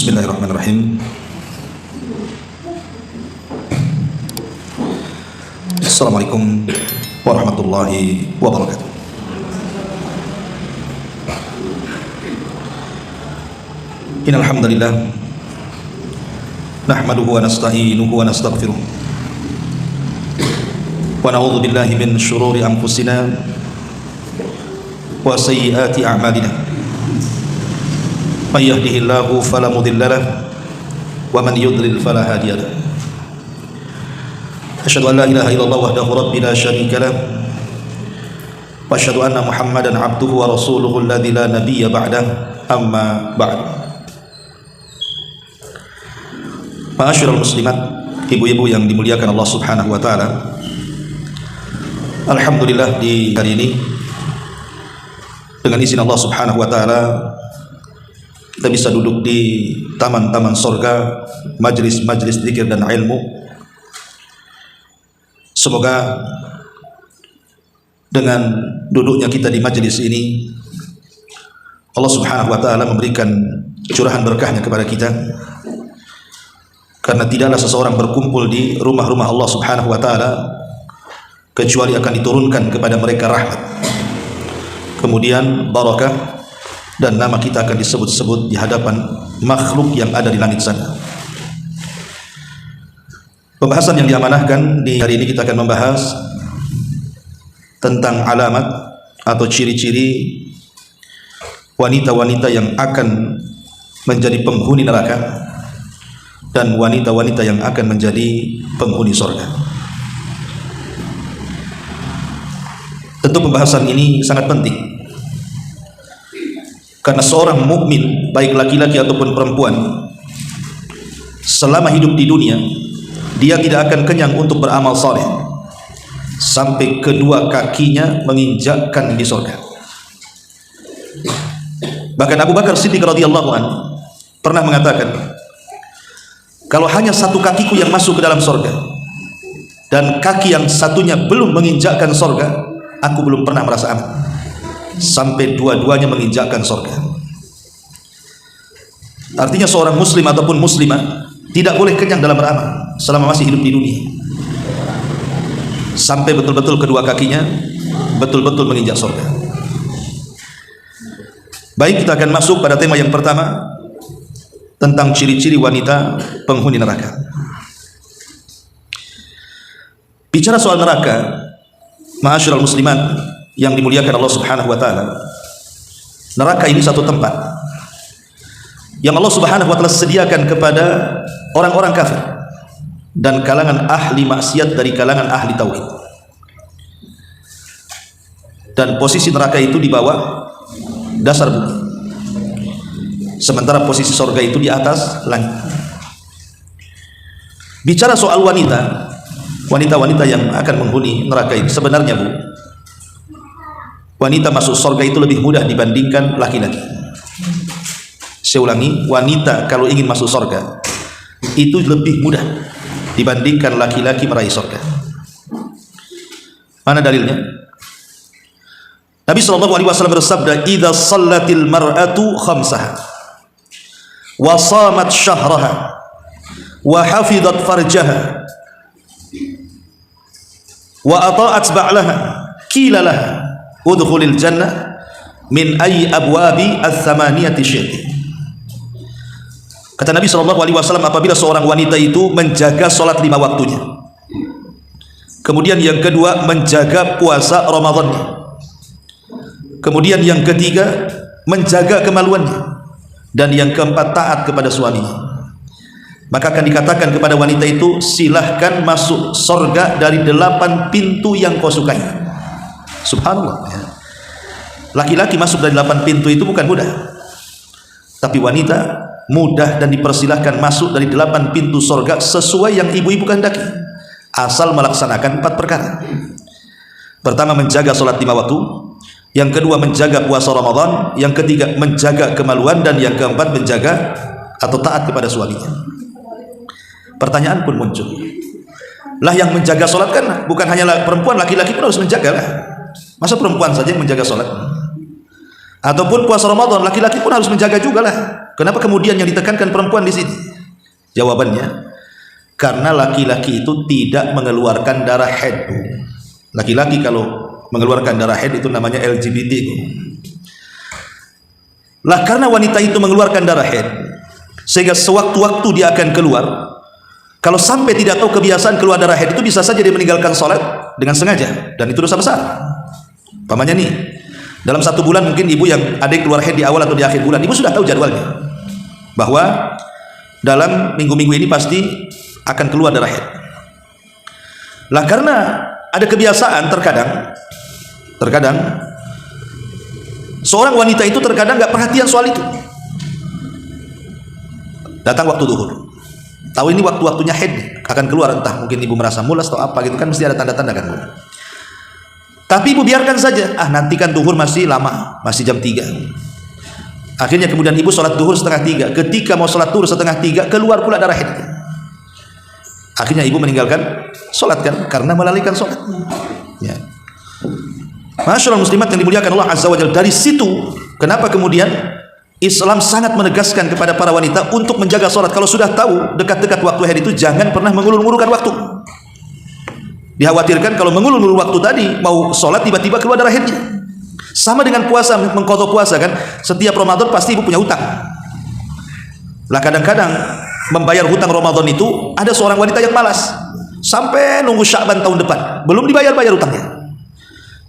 Bismillahirrahmanirrahim. Assalamualaikum warahmatullahi wabarakatuh. Innal hamdalillah nahmaduhu wa nasta'inuhu wa nastaghfiruh wa na'udzu billahi min shururi anfusina wa sayyiati a'malina. May yahdihillahu fala mudilla lahu wa man yudlil fala hadiya lahu. Asyhadu an la ilaha illallah wahdahu rabbi la syarika lahu wa asyhadu anna Muhammadan abduhu wa rasuluhu alladzi la nabiyya ba'dahu, amma ba'd. Ma'asyiral muslimat, ibu-ibu yang dimuliakan Allah Subhanahu wa taala. Alhamdulillah, di hari ini dengan izin Allah Subhanahu wa taala kita bisa duduk di taman-taman sorga, majlis-majlis zikir dan ilmu. Semoga dengan duduknya kita di majlis ini Allah Subhanahu wa taala memberikan curahan berkahnya kepada kita, karena tidaklah seseorang berkumpul di rumah-rumah Allah Subhanahu wa taala kecuali akan diturunkan kepada mereka rahmat, kemudian barakah, dan nama kita akan disebut-sebut di hadapan makhluk yang ada di langit sana. Pembahasan yang diamanahkan di hari ini, kita akan membahas tentang alamat atau ciri-ciri wanita-wanita yang akan menjadi penghuni neraka dan wanita-wanita yang akan menjadi penghuni surga. Tentu pembahasan ini sangat penting, karena seorang mukmin, baik laki-laki ataupun perempuan, selama hidup di dunia dia tidak akan kenyang untuk beramal saleh sampai kedua kakinya menginjakkan di surga. Bahkan Abu Bakar Siddiq radhiyallahu anhu pernah mengatakan, kalau hanya satu kakiku yang masuk ke dalam surga dan kaki yang satunya belum menginjakkan surga, aku belum pernah merasa aman sampai dua-duanya menginjakkan surga. Artinya seorang muslim ataupun muslimah tidak boleh kenyang dalam beramal selama masih hidup di dunia, sampai betul-betul kedua kakinya betul-betul menginjak surga. Baik, kita akan masuk pada tema yang pertama tentang ciri-ciri wanita penghuni neraka. Bicara soal neraka, ma'asyiral muslimat yang dimuliakan Allah Subhanahu wa taala, neraka ini satu tempat yang Allah Subhanahu wa taala sediakan kepada orang-orang kafir dan kalangan ahli maksiat dari kalangan ahli tauhid. Dan posisi neraka itu di bawah dasar bumi, sementara posisi surga itu di atas langit. Bicara soal wanita-wanita yang akan menghuni neraka ini, sebenarnya Bu, wanita masuk surga itu lebih mudah dibandingkan laki-laki. Saya ulangi, wanita kalau ingin masuk surga itu lebih mudah dibandingkan laki-laki meraih surga. Mana dalilnya? Nabi SAW bersabda, "Idza shallatil mar'atu khamsaha wa shamat syahraha wa hafizat farjaha wa ata'at ba'laha qila laha udkhulil jannah min ayyi abwabi ats-tsamaniyati syi'ti." Kata Nabi SAW, apabila seorang wanita itu menjaga sholat 5 waktunya, kemudian yang kedua menjaga puasa Ramadannya, kemudian yang ketiga menjaga kemaluannya, dan yang keempat taat kepada suaminya, maka akan dikatakan kepada wanita itu, silahkan masuk surga dari 8 pintu yang kau sukai. Subhanallah ya. Laki-laki masuk dari 8 pintu itu bukan mudah, tapi wanita mudah dan dipersilahkan masuk dari 8 pintu surga sesuai yang ibu-ibu kehendaki, asal melaksanakan 4 perkara. Pertama, menjaga sholat 5 waktu, yang kedua menjaga puasa Ramadan, yang ketiga menjaga kemaluan, dan yang keempat menjaga atau taat kepada suaminya. Pertanyaan pun muncul, lah yang menjaga sholat kan bukan hanya perempuan, laki-laki pun harus menjaga lah. Masa perempuan saja yang menjaga sholat? Ataupun puasa Ramadan, laki-laki pun harus menjaga juga lah. Kenapa kemudian yang ditekankan perempuan di sini? Jawabannya, karena laki-laki itu tidak mengeluarkan darah haid. Laki-laki kalau mengeluarkan darah haid itu namanya LGBT. Lah karena wanita itu mengeluarkan darah haid, sehingga sewaktu-waktu dia akan keluar. Kalau sampai tidak tahu kebiasaan keluar darah haid itu bisa saja dia meninggalkan sholat dengan sengaja, dan itu dosa besar. Pamannya nih, dalam 1 bulan mungkin ibu yang ada yang keluar haid di awal atau di akhir bulan, ibu sudah tahu jadwalnya bahwa dalam minggu-minggu ini pasti akan keluar darah haid. Lah karena ada kebiasaan, terkadang seorang wanita itu terkadang nggak perhatian soal itu. Datang waktu duhur, tahu ini waktu-waktunya haid akan keluar, entah mungkin ibu merasa mulas atau apa gitu kan, mesti ada tanda-tanda kan. Tapi ibu biarkan saja, nanti kan duhur masih lama, masih jam 3. Akhirnya kemudian ibu sholat duhur 2:30. Ketika mau sholat duhur 2:30 keluar pula darah haid. Akhirnya ibu meninggalkan sholat kan, karena melalaikan sholat. Ya. Masyaallah muslimat yang dimuliakan Allah Azza wa Jalla. Dari situ kenapa kemudian Islam sangat menegaskan kepada para wanita untuk menjaga sholat. Kalau sudah tahu dekat-dekat waktu haid itu jangan pernah mengulur-ngulurkan waktu. Dikhawatirkan kalau mengulur-ngulur waktu tadi mau sholat tiba-tiba keluar darah haidnya. Sama dengan puasa, mengqadha puasa kan, setiap Ramadan pasti ibu punya hutang. Lah kadang-kadang membayar hutang Ramadan itu ada seorang wanita yang malas sampai nunggu Sya'ban tahun depan belum dibayar-bayar hutangnya.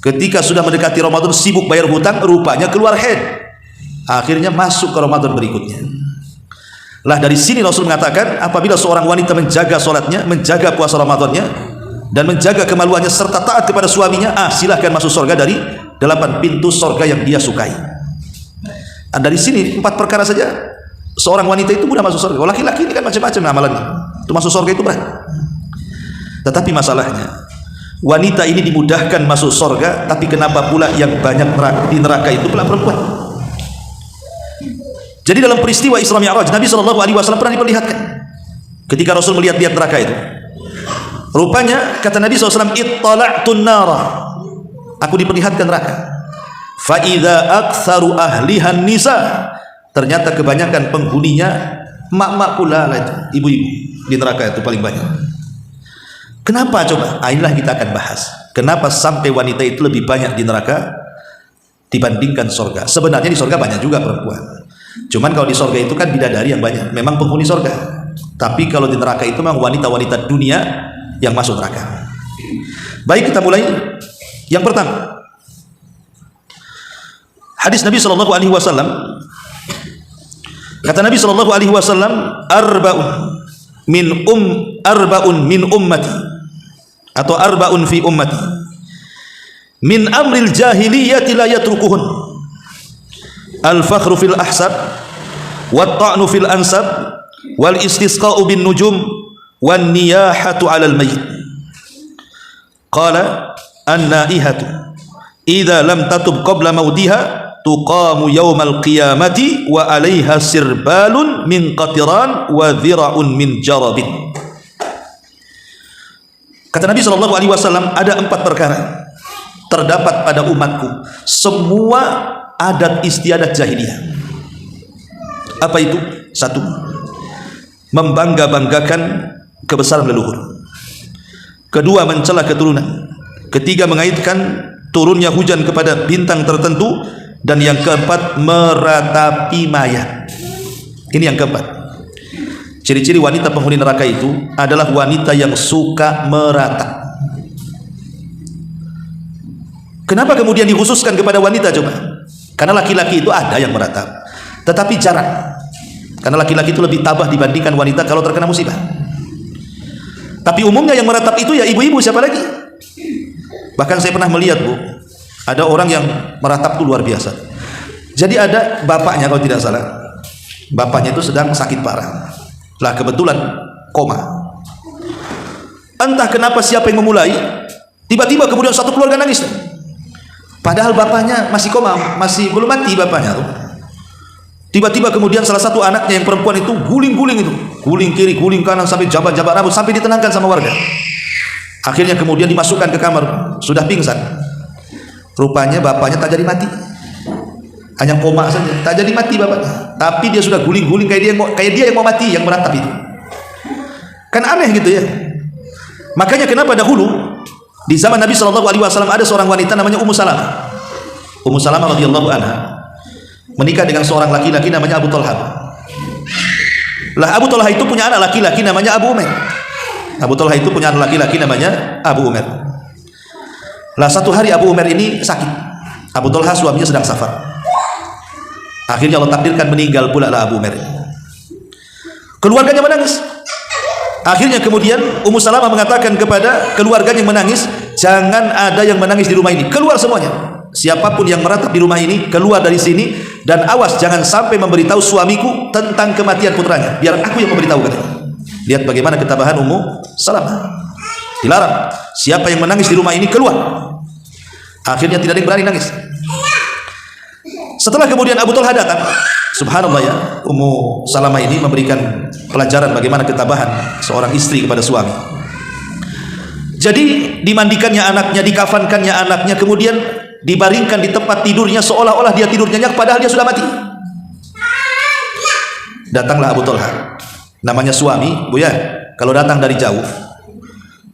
Ketika sudah mendekati Ramadan sibuk bayar hutang, rupanya keluar haid. Akhirnya masuk ke Ramadan berikutnya. Lah dari sini Rasul mengatakan apabila seorang wanita menjaga sholatnya, menjaga puasa Ramadannya, dan menjaga kemaluannya serta taat kepada suaminya, silahkan masuk surga dari 8 pintu surga yang dia sukai. Dan dari sini 4 perkara saja seorang wanita itu mudah masuk surga. Laki-laki ini kan macam-macam amalannya, itu masuk surga itu berat. Tetapi masalahnya wanita ini dimudahkan masuk surga, tapi kenapa pula yang banyak di neraka itu pula perempuan? Jadi dalam peristiwa Isra Mi'raj Nabi SAW pernah diperlihatkan ketika Rasul melihat-lihat neraka itu. Rupanya kata Nabi SAW, ittala'tun nara, aku diperlihatkan neraka. Fa idza aktsaru ahlihan nisa, ternyata kebanyakan penghuninya mak-mak pula lah itu, ibu-ibu di neraka itu paling banyak. Kenapa coba? Inilah kita akan bahas. Kenapa sampai wanita itu lebih banyak di neraka dibandingkan surga? Sebenarnya di surga banyak juga perempuan. Cuman kalau di surga itu kan bidadari yang banyak, memang penghuni surga. Tapi kalau di neraka itu memang wanita-wanita dunia yang masuk neraka. Baik, kita mulai. Yang pertama, hadis Nabi SAW. Kata Nabi SAW, arba'un min ummati, atau arba'un fi ummati min amril jahiliyati la yatrukuhun al-fakhru fil ahsab wat ta'nu fil ansab wal istisqa'u bin nujum wan niyahatu 'alal mayyit. Qala an-naihatu idza lam tatub qabla mautiha tuqamu yaumal qiyamati wa 'alaiha sirbalun min qatiran wa dhira'un min jarabin. Kata Nabi SAW, ada 4 perkara terdapat pada umatku, semua adat istiadat jahiliyah. Apa itu? 1, membangga-banggakan kebesaran leluhur. 2, mencela keturunan. 3, mengaitkan turunnya hujan kepada bintang tertentu. Dan yang 4, meratapi mayat. Ini yang 4. Ciri-ciri wanita penghuni neraka itu adalah wanita yang suka meratap. Kenapa kemudian dikhususkan kepada wanita coba? Karena laki-laki itu ada yang meratap, tetapi jarang. Karena laki-laki itu lebih tabah dibandingkan wanita kalau terkena musibah. Tapi umumnya yang meratap itu ya ibu-ibu, siapa lagi? Bahkan saya pernah melihat, Bu, ada orang yang meratap itu luar biasa. Jadi ada bapaknya kalau tidak salah, bapaknya itu sedang sakit parah. Lah kebetulan koma. Entah kenapa siapa yang memulai, tiba-tiba kemudian satu keluarga nangis. Padahal bapaknya masih koma, masih belum mati bapaknya tuh. Tiba-tiba kemudian salah satu anaknya yang perempuan itu guling-guling itu, guling kiri, guling kanan sampai jabat-jabat rambut, sampai ditenangkan sama warga. Akhirnya kemudian dimasukkan ke kamar, sudah pingsan. Rupanya bapaknya tak jadi mati. hanya koma saja, tak jadi mati bapaknya, tapi dia sudah guling-guling kayak dia yang mau mati, yang meratap itu. Kan aneh gitu ya. Makanya kenapa dahulu di zaman Nabi SAW ada seorang wanita namanya Ummu Salamah. Ummu Salamah radhiyallahu anha menikah dengan seorang laki-laki namanya Abu Talha. Lah Abu Talha itu punya anak laki-laki namanya Abu Umair. Abu Talha itu punya anak laki-laki namanya Abu Umair. Lah satu hari Abu Umair ini sakit. Abu Talha suaminya sedang safar. Akhirnya Allah takdirkan meninggal pula lah Abu Umair. Keluarganya menangis. Akhirnya kemudian Ummu Salamah mengatakan kepada keluarganya yang menangis, jangan ada yang menangis di rumah ini, keluar semuanya. Siapapun yang meratap di rumah ini, keluar dari sini, dan awas jangan sampai memberitahu suamiku tentang kematian putranya, biar aku yang memberitahu katanya. Lihat bagaimana ketabahan Ummu Salamah. Dilarang, siapa yang menangis di rumah ini keluar. Akhirnya tidak ada yang berani nangis. Setelah kemudian Abu Talha datang, subhanallah ya, Ummu Salamah ini memberikan pelajaran bagaimana ketabahan seorang istri kepada suami. Jadi dimandikannya anaknya, dikafankannya anaknya, kemudian dibaringkan di tempat tidurnya seolah-olah dia tidur nyenyak padahal dia sudah mati. Datanglah Abu Talha, namanya suami, Bu ya, kalau datang dari jauh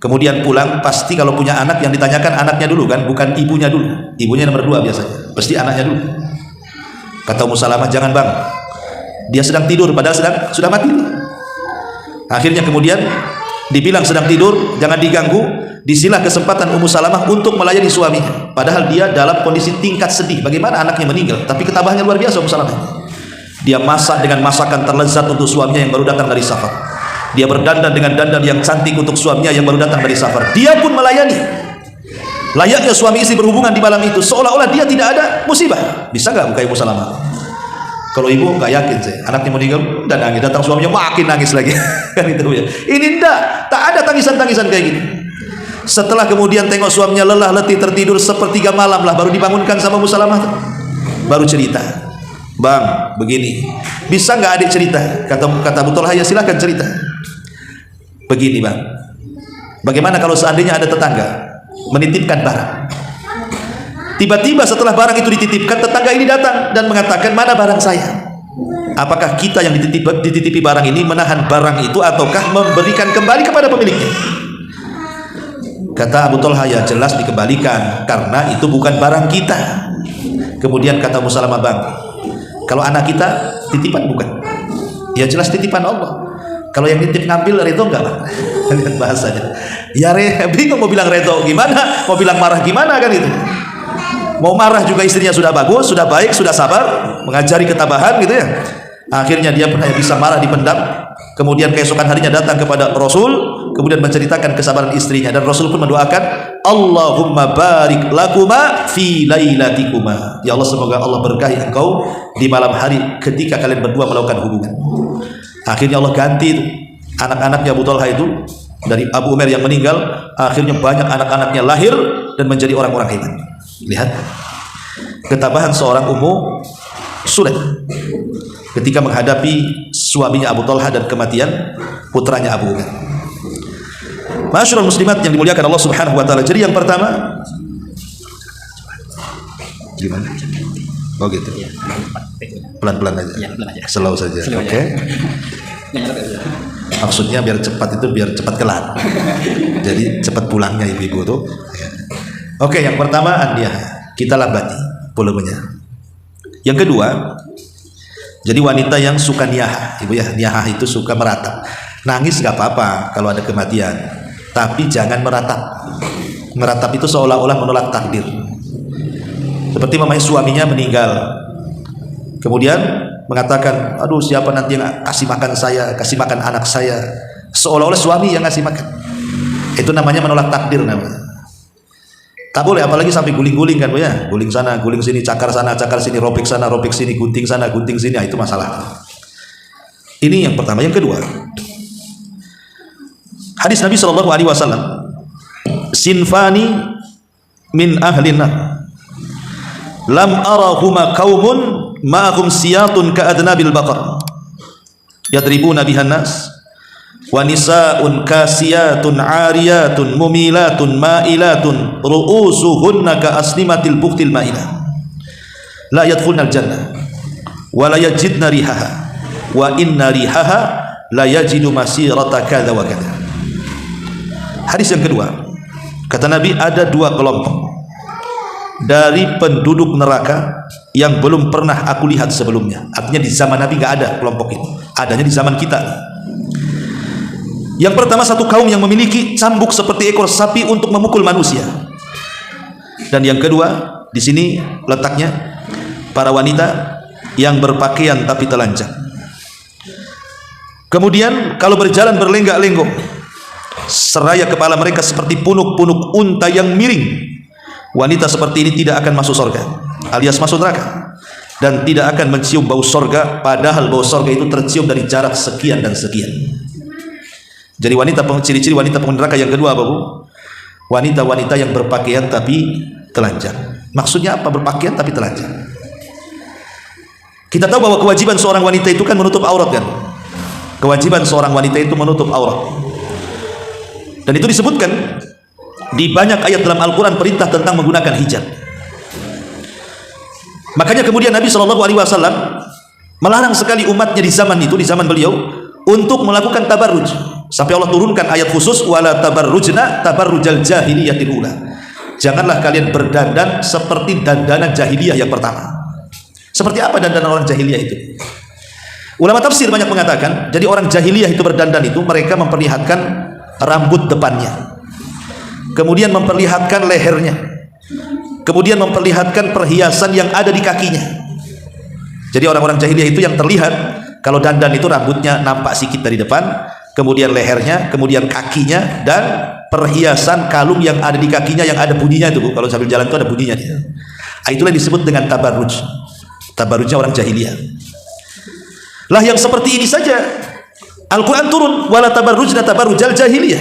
kemudian pulang, pasti kalau punya anak yang ditanyakan anaknya dulu kan, bukan ibunya dulu. Ibunya nomor 2 biasanya, pasti anaknya dulu. Kata Ummu Salamah, jangan bang, dia sedang tidur padahal sudah mati. Akhirnya kemudian dibilang sedang tidur, jangan diganggu. Disilah kesempatan Ummu Salamah untuk melayani suaminya, padahal dia dalam kondisi tingkat sedih bagaimana anaknya meninggal, tapi ketabahannya luar biasa Ummu Salamah. Dia masak dengan masakan terlezat untuk suaminya yang baru datang dari safar. Dia berdandan dengan dandan yang cantik untuk suaminya yang baru datang dari safar. Dia pun melayani. Layaknya suami istri berhubungan di malam itu, seolah-olah dia tidak ada musibah. Bisa nggak buka Ummu Salamah? Kalau ibu nggak yakin sih, anaknya meninggal dan nangis, datang suaminya makin nangis lagi. Kan itu ya. Ini tak ada tangisan-tangisan kayak gitu. Setelah kemudian tengok suaminya lelah letih tertidur sepertiga malam lah, baru dibangunkan sama Ummu Salamah. Baru cerita, bang begini, bisa nggak adik cerita? Kata Abu Talha, ya silahkan cerita. Begini bang, bagaimana kalau seandainya ada tetangga menitipkan barang, tiba-tiba setelah barang itu dititipkan, tetangga ini datang dan mengatakan, mana barang saya? Apakah kita yang dititipi barang ini menahan barang itu ataukah memberikan kembali kepada pemiliknya? Kata Abu Talha, ya jelas dikembalikan karena itu bukan barang kita. Kemudian kata Ummu Salamah, bang, kalau anak kita titipan bukan? Ya jelas titipan Allah. Kalau yang nitip ngambil redo enggak bang? Lihat bahasanya. Ya bingung mau bilang redo gimana, mau bilang marah gimana kan itu. Mau marah juga istrinya sudah bagus, sudah baik, sudah sabar, mengajari ketabahan gitu ya. Akhirnya dia pun hanya bisa marah dipendam. Kemudian keesokan harinya datang kepada Rasul, kemudian menceritakan kesabaran istrinya, dan Rasul pun mendoakan, Allahumma barik lakuma fi lailatikuma. Ya Allah, semoga Allah berkahi engkau di malam hari ketika kalian berdua melakukan hubungan. Akhirnya Allah ganti itu anak-anaknya Abu Talha itu dari Abu Umair yang meninggal. Akhirnya banyak anak-anaknya lahir dan menjadi orang-orang hebat. Lihat ketabahan seorang Ummu Sulaim ketika menghadapi suaminya Abu Talha dan kematian putranya Abu Umair. Masyarul muslimat yang dimuliakan Allah Subhanahu wa taala. Jadi yang pertama gimana? Oh gitu. Pelan-pelan aja. Slow saja. Oke. Maksudnya biar cepat itu biar cepat kelar. Jadi cepat pulangnya ibu-ibu tuh. Oke, yang pertama Andiah, kita labati volumenya. Yang kedua, jadi wanita yang suka niyahah, ibu ya, niyahah itu suka meratap. Nangis gak apa-apa kalau ada kematian, tapi jangan meratap. Meratap itu seolah-olah menolak takdir. Seperti mamanya suaminya meninggal, kemudian mengatakan, aduh siapa nanti yang kasih makan saya, kasih makan anak saya, seolah-olah suami yang ngasih makan. Itu namanya menolak takdir namanya. Tak boleh, apalagi sampai guling-guling kan Bu ya, guling sana, guling sini, cakar sana, cakar sini, ropik sana, ropik sini, gunting sana, gunting sini, itu masalah. Ini yang pertama. Yang kedua, hadis Nabi SAW, sinfani min ahlin nar lam arahuma qaumun ma'ahum siyatun ka'adnabil baqar yadribuna bihan nas wa nisaa'un kasiyatun 'ariyatun mumilatun ma'ilatun ru'usuhunna ka aslimatil buqtil ma'ilah. la yadkhulnal jannah wa la yajidna rihaha wa inna rihaha la yajidu masirata kadza wa kadza. Hadis yang kedua, kata Nabi, ada dua kelompok dari penduduk neraka yang belum pernah aku lihat sebelumnya. Artinya di zaman Nabi nggak ada kelompok itu, adanya di zaman kita. Yang pertama, satu kaum yang memiliki cambuk seperti ekor sapi untuk memukul manusia. Dan yang kedua, di sini letaknya para wanita yang berpakaian tapi telanjang. Kemudian kalau berjalan berlenggak-lenggok, seraya kepala mereka seperti punuk-punuk unta yang miring. Wanita seperti ini tidak akan masuk surga, alias masuk neraka, dan tidak akan mencium bau surga, padahal bau surga itu tercium dari jarak sekian dan sekian. Jadi ciri-ciri wanita penghuni neraka yang kedua apa, Bu? Wanita-wanita yang berpakaian tapi telanjang. Maksudnya apa berpakaian tapi telanjang? Kita tahu bahwa kewajiban seorang wanita itu kan menutup aurat, kan? Kewajiban seorang wanita itu menutup aurat. Dan itu disebutkan di banyak ayat dalam Al-Quran perintah tentang menggunakan hijab. Makanya kemudian Nabi SAW melarang sekali umatnya di zaman itu, di zaman beliau, untuk melakukan tabarruj. Sampai Allah turunkan ayat khusus, wala tabarrujna tabarrujal jahiliyatil ula. Janganlah kalian berdandan seperti dandanan jahiliyah yang pertama. Seperti apa dandanan orang jahiliyah itu? Ulama tafsir banyak mengatakan, jadi orang jahiliyah itu berdandan itu, mereka memperlihatkan rambut depannya, kemudian memperlihatkan lehernya, kemudian memperlihatkan perhiasan yang ada di kakinya. Jadi orang-orang jahiliyah itu yang terlihat kalau dandan itu rambutnya nampak sedikit dari depan, kemudian lehernya, kemudian kakinya, dan perhiasan kalung yang ada di kakinya yang ada bunyinya itu, Bu. Kalau sambil jalan itu ada bunyinya dia. Itulah yang disebut dengan tabarruj. Tabarrujnya orang jahiliyah. Lah yang seperti ini saja Al-Quran turun, wala tabarrujna tabarrujal jahiliyah.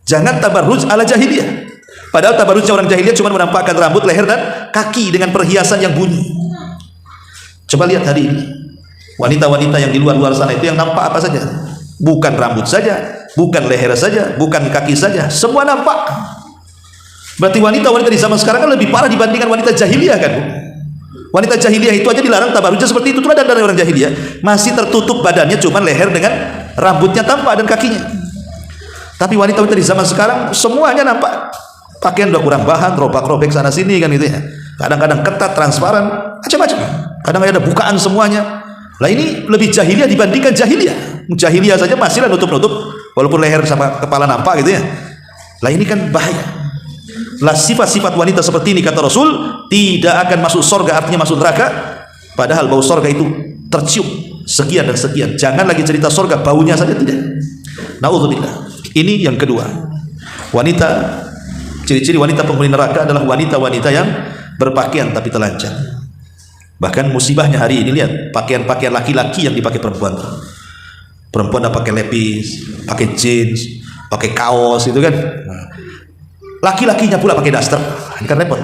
Jangan tabarruj ala jahiliyah. Padahal tabarrujnya orang jahiliyah cuma menampakkan rambut, leher, dan kaki dengan perhiasan yang bunyi. Coba lihat hari ini wanita-wanita yang di luar-luar sana itu yang nampak apa saja? Bukan rambut saja, bukan leher saja, bukan kaki saja, semua nampak. Berarti wanita-wanita di zaman sekarang kan lebih parah dibandingkan wanita jahiliyah, kan, Bu? Wanita jahiliyah itu aja dilarang tabarrujnya seperti itu. Itulah dandan orang jahiliyah, masih tertutup badannya, cuman leher dengan rambutnya tampak dan kakinya. Tapi wanita-wanita di zaman sekarang semuanya nampak. Pakaian udah kurang bahan, robek-robek sana sini, kan gitu ya. Kadang-kadang ketat, transparan, macam-macam. Kadang ada bukaan semuanya. Lah ini lebih jahiliyah dibandingkan jahiliyah. Jahiliyah saja masih lah nutup-nutup, walaupun leher sama kepala nampak gitu ya. Lah ini kan bahaya. Lah sifat-sifat wanita seperti ini, kata Rasul, tidak akan masuk surga, artinya masuk neraka, padahal bau surga itu tercium sekian dan sekian. Jangan lagi cerita surga, baunya saja tidak. Na'udzubillah. Ini yang kedua. Wanita, ciri-ciri wanita penghuni neraka adalah wanita-wanita yang berpakaian tapi telanjang. Bahkan musibahnya hari ini, lihat pakaian-pakaian laki-laki yang dipakai perempuan. Perempuan dah pakai lepis, pakai jeans, pakai kaos, itu kan. Laki-lakinya pula pakai daster. Ini kan repot.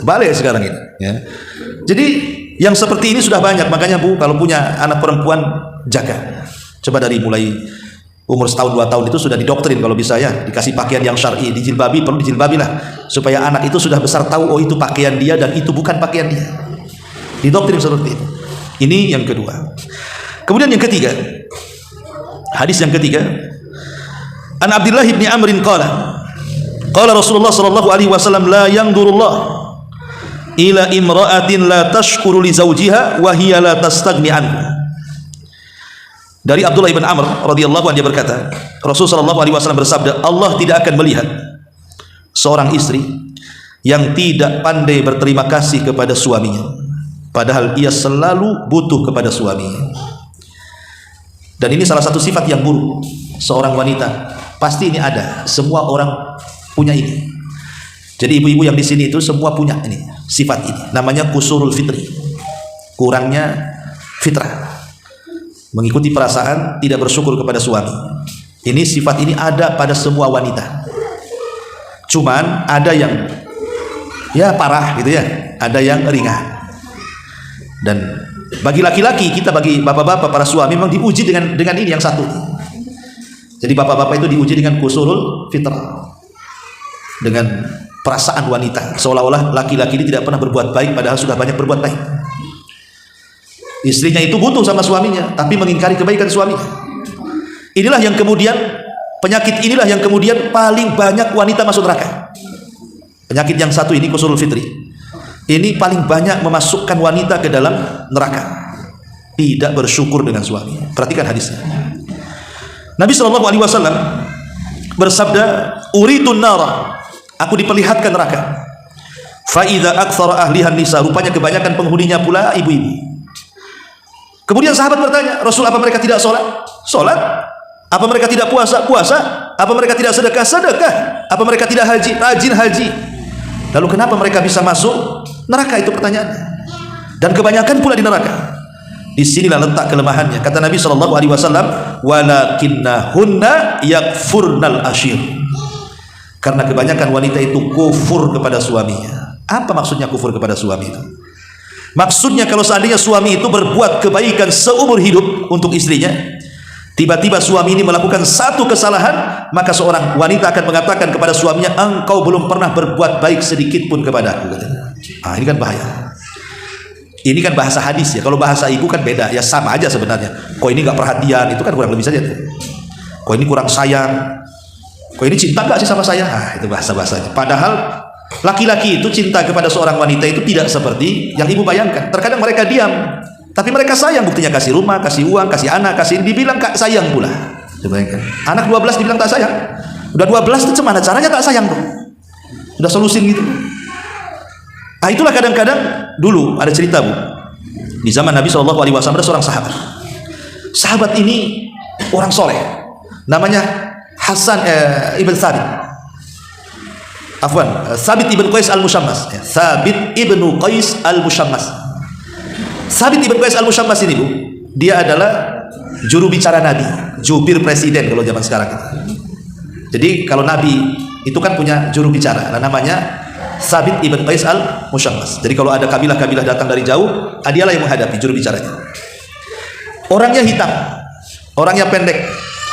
Terbalik sekarang ini, ya. Jadi yang seperti ini sudah banyak. Makanya, Bu, kalau punya anak perempuan, jaga. Coba dari mulai umur setahun 2 tahun itu sudah didoktrin kalau bisa, ya, dikasih pakaian yang syar'i, dijilbabi, perlu dijilbabi lah, supaya anak itu sudah besar tahu, oh itu pakaian dia dan itu bukan pakaian dia. Didoktrin seperti itu. Ini yang kedua. Kemudian yang ketiga, hadis yang ketiga, An Abdullah bin Amr qala Rasulullah sallallahu alaihi wasallam, la yanzurullah ila imra'atin la tashkuru li zawjiha wa hiya la tastaghni anhu. Dari Abdullah bin Amr radhiyallahu anhu, dia berkata, Rasulullah sallallahu alaihi wasallam bersabda, Allah tidak akan melihat seorang istri yang tidak pandai berterima kasih kepada suaminya, padahal ia selalu butuh kepada suaminya. Dan ini salah satu sifat yang buruk seorang wanita. Pasti ini ada, semua orang punya ini. Jadi ibu-ibu yang di sini itu semua punya ini, sifat ini. Namanya kusurul fitri, kurangnya fitrah, mengikuti perasaan, tidak bersyukur kepada suami. Ini sifat ini ada pada semua wanita. Cuman ada yang ya parah gitu ya, ada yang ringan. Dan bagi laki-laki kita, bagi bapak-bapak para suami, memang diuji dengan ini yang satu. Jadi bapak-bapak itu diuji dengan kusurul fitrah, dengan perasaan wanita, seolah-olah laki-laki ini tidak pernah berbuat baik padahal sudah banyak berbuat baik. Istrinya itu butuh sama suaminya, tapi mengingkari kebaikan suaminya. Inilah yang kemudian, penyakit inilah yang kemudian paling banyak wanita masuk neraka. Penyakit yang satu ini, qusurul fitri, ini paling banyak memasukkan wanita ke dalam neraka. Tidak bersyukur dengan suami. Perhatikan hadisnya. Nabi SAW bersabda, uritun nara, aku diperlihatkan neraka. Fa idza aktsara ahlihan nisa, rupanya kebanyakan penghuninya pula ibu-ibu. Kemudian sahabat bertanya, Rasul, apa mereka tidak sholat? Sholat. Apa mereka tidak puasa? Puasa. Apa mereka tidak sedekah? Sedekah. Apa mereka tidak haji? Rajin haji. Lalu kenapa mereka bisa masuk neraka? Itu pertanyaannya. Dan kebanyakan pula di neraka. Disinilah letak kelemahannya. Kata Nabi SAW, walakinnahunna yakfurnal ashir. Karena kebanyakan wanita itu kufur kepada suaminya. Apa maksudnya kufur kepada suami itu? Maksudnya kalau seandainya suami itu berbuat kebaikan seumur hidup untuk istrinya, tiba-tiba suami ini melakukan satu kesalahan, maka seorang wanita akan mengatakan kepada suaminya, engkau belum pernah berbuat baik sedikit pun kepada aku. Ini kan bahaya. Ini kan bahasa hadis ya. Kalau bahasa ibu kan beda, ya sama aja sebenarnya. Kok ini nggak perhatian, itu kan kurang lebih saja. Kok ini kurang sayang, kok ini cinta nggak sih sama saya? Itu bahasa-bahasanya. Padahal laki-laki itu cinta kepada seorang wanita itu tidak seperti yang ibu bayangkan. Terkadang mereka diam, tapi mereka sayang. Buktinya kasih rumah, kasih uang, kasih anak, kasih ini, dibilang kak sayang pula. Coba bayangkan. Anak 12 dibilang tak sayang. Udah 12 itu gimana caranya tak sayang tuh? Udah solusin gitu. Itulah kadang-kadang dulu ada cerita, Bu. Di zaman Nabi SAW ada seorang sahabat. Sahabat ini orang soleh. Namanya Hasan ibn Thabit. Thabit ibn Qais al-Mushammas. Thabit ibn Qais al-Mushammas. Thabit ibn Qais al-Mushammas ini, Bu, dia adalah juru bicara Nabi, jubir presiden kalau zaman sekarang. Jadi kalau Nabi itu kan punya juru bicara, namanya Thabit ibn Qais al-Mushammas. Jadi kalau ada kabilah-kabilah datang dari jauh, dialah yang menghadapi juru bicaranya. Orangnya hitam, orangnya pendek,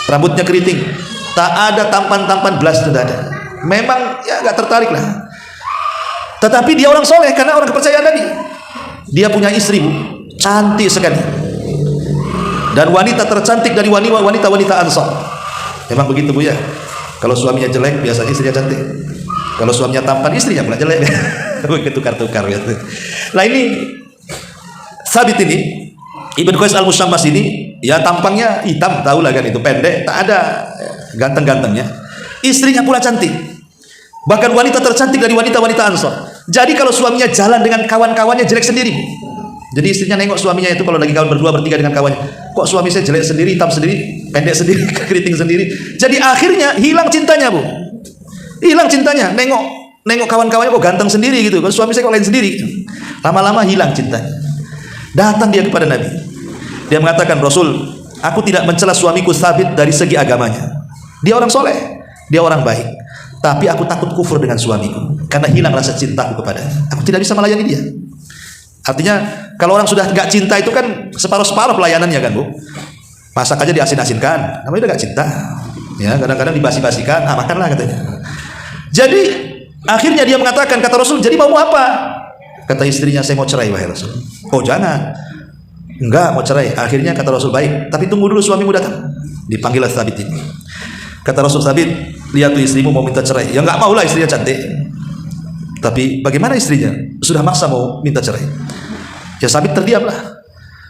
rambutnya keriting, tak ada tampan-tampan belas, tidak ada. Memang ya nggak tertarik lah. Tetapi dia orang soleh karena orang kepercayaan Nabi. Dia punya istri, Bu, cantik sekali, dan wanita tercantik dari wanita-wanita Ansar. Memang begitu, Bu, ya. Kalau suaminya jelek, biasanya istrinya cantik. Kalau suaminya tampan, istrinya pula jelek. Tukar-tukar gitu. Nah ini Thabit ini Ibn Qais al-Mushammas ini, ya tampangnya hitam, tahu lah kan, itu pendek, tak ada ganteng-gantengnya. Istrinya pula cantik, bahkan wanita tercantik dari wanita-wanita Ansar. Jadi kalau suaminya jalan dengan kawan-kawannya jelek sendiri. Jadi istrinya nengok suaminya itu kalau lagi kawan berdua bertiga dengan kawannya, kok suami saya jelek sendiri, hitam sendiri, pendek sendiri, keriting sendiri. Jadi akhirnya hilang cintanya, Bu. Hilang cintanya, nengok kawan-kawannya kok ganteng sendiri gitu, kalau suami saya kok lain sendiri gitu. Lama-lama hilang cintanya. Datang dia kepada Nabi, dia mengatakan, Rasul, aku tidak mencela suamiku Thabit dari segi agamanya. Dia orang soleh, dia orang baik, tapi aku takut kufur dengan suamiku karena hilang rasa cintaku kepadanya. Aku tidak bisa melayani dia. Artinya kalau orang sudah gak cinta itu kan separuh-separuh pelayanannya kan, Bu. Masak aja diasin-asinkan, namanya udah gak cinta. Ya, kadang-kadang dibasi-basikan, makanlah katanya. Jadi akhirnya dia mengatakan, kata Rasul, jadi mau apa? Kata istrinya, saya mau cerai, wahai Rasul. Oh jangan, enggak mau cerai. Akhirnya kata Rasul, baik, tapi tunggu dulu suamimu datang. Dipanggillah Thabit ini. Kata Rasul, Thabit, lihat tuh istrimu mau minta cerai. Ya enggak maulah, istrinya cantik. Tapi bagaimana istrinya? Sudah maksa mau minta cerai. Ya Thabit terdiamlah.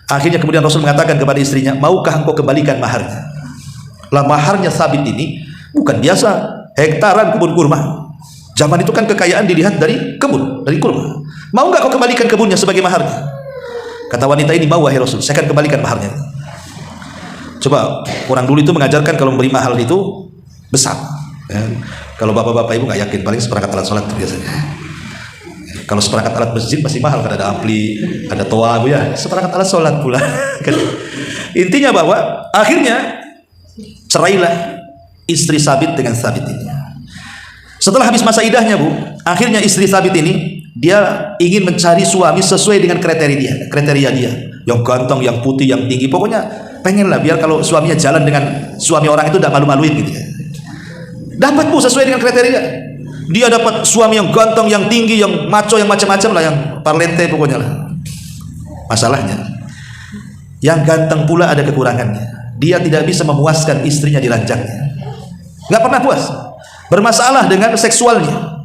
Akhirnya kemudian Rasul mengatakan kepada istrinya, maukah engkau kembalikan maharnya? Lah maharnya Thabit ini bukan biasa, hektaran kebun kurma. Zaman itu kan kekayaan dilihat dari kebun, dari kurma. Mau nggak kau kembalikan kebunnya sebagai maharnya? Kata wanita ini, mau wahai Rasul, saya akan kembalikan maharnya. Coba orang dulu itu mengajarkan kalau memberi mahal itu besar. Ya. Kalau bapak-bapak ibu nggak yakin, paling seperangkat alat sholat biasanya. Kalau seperangkat alat masjid masih mahal, kan ada ampli, ada toa, Bu, ya. Seperangkat alat sholat pula. Intinya bahwa akhirnya cerailah istri Thabit dengan Thabit ini. Setelah habis masa idahnya, Bu, akhirnya istri Thabit ini dia ingin mencari suami sesuai dengan kriteria dia, yang ganteng, yang putih, yang tinggi, pokoknya pengen lah biar kalau suaminya jalan dengan suami orang itu tidak malu-maluin gitu ya. Dapat, Bu, sesuai dengan kriteria. Dia dapat suami yang ganteng, yang tinggi, yang maco, yang macam-macam lah, yang parlente pokoknya lah. Masalahnya Yang ganteng pula ada kekurangannya. Dia tidak bisa memuaskan istrinya di ranjangnya. Nggak pernah puas. Bermasalah dengan seksualnya.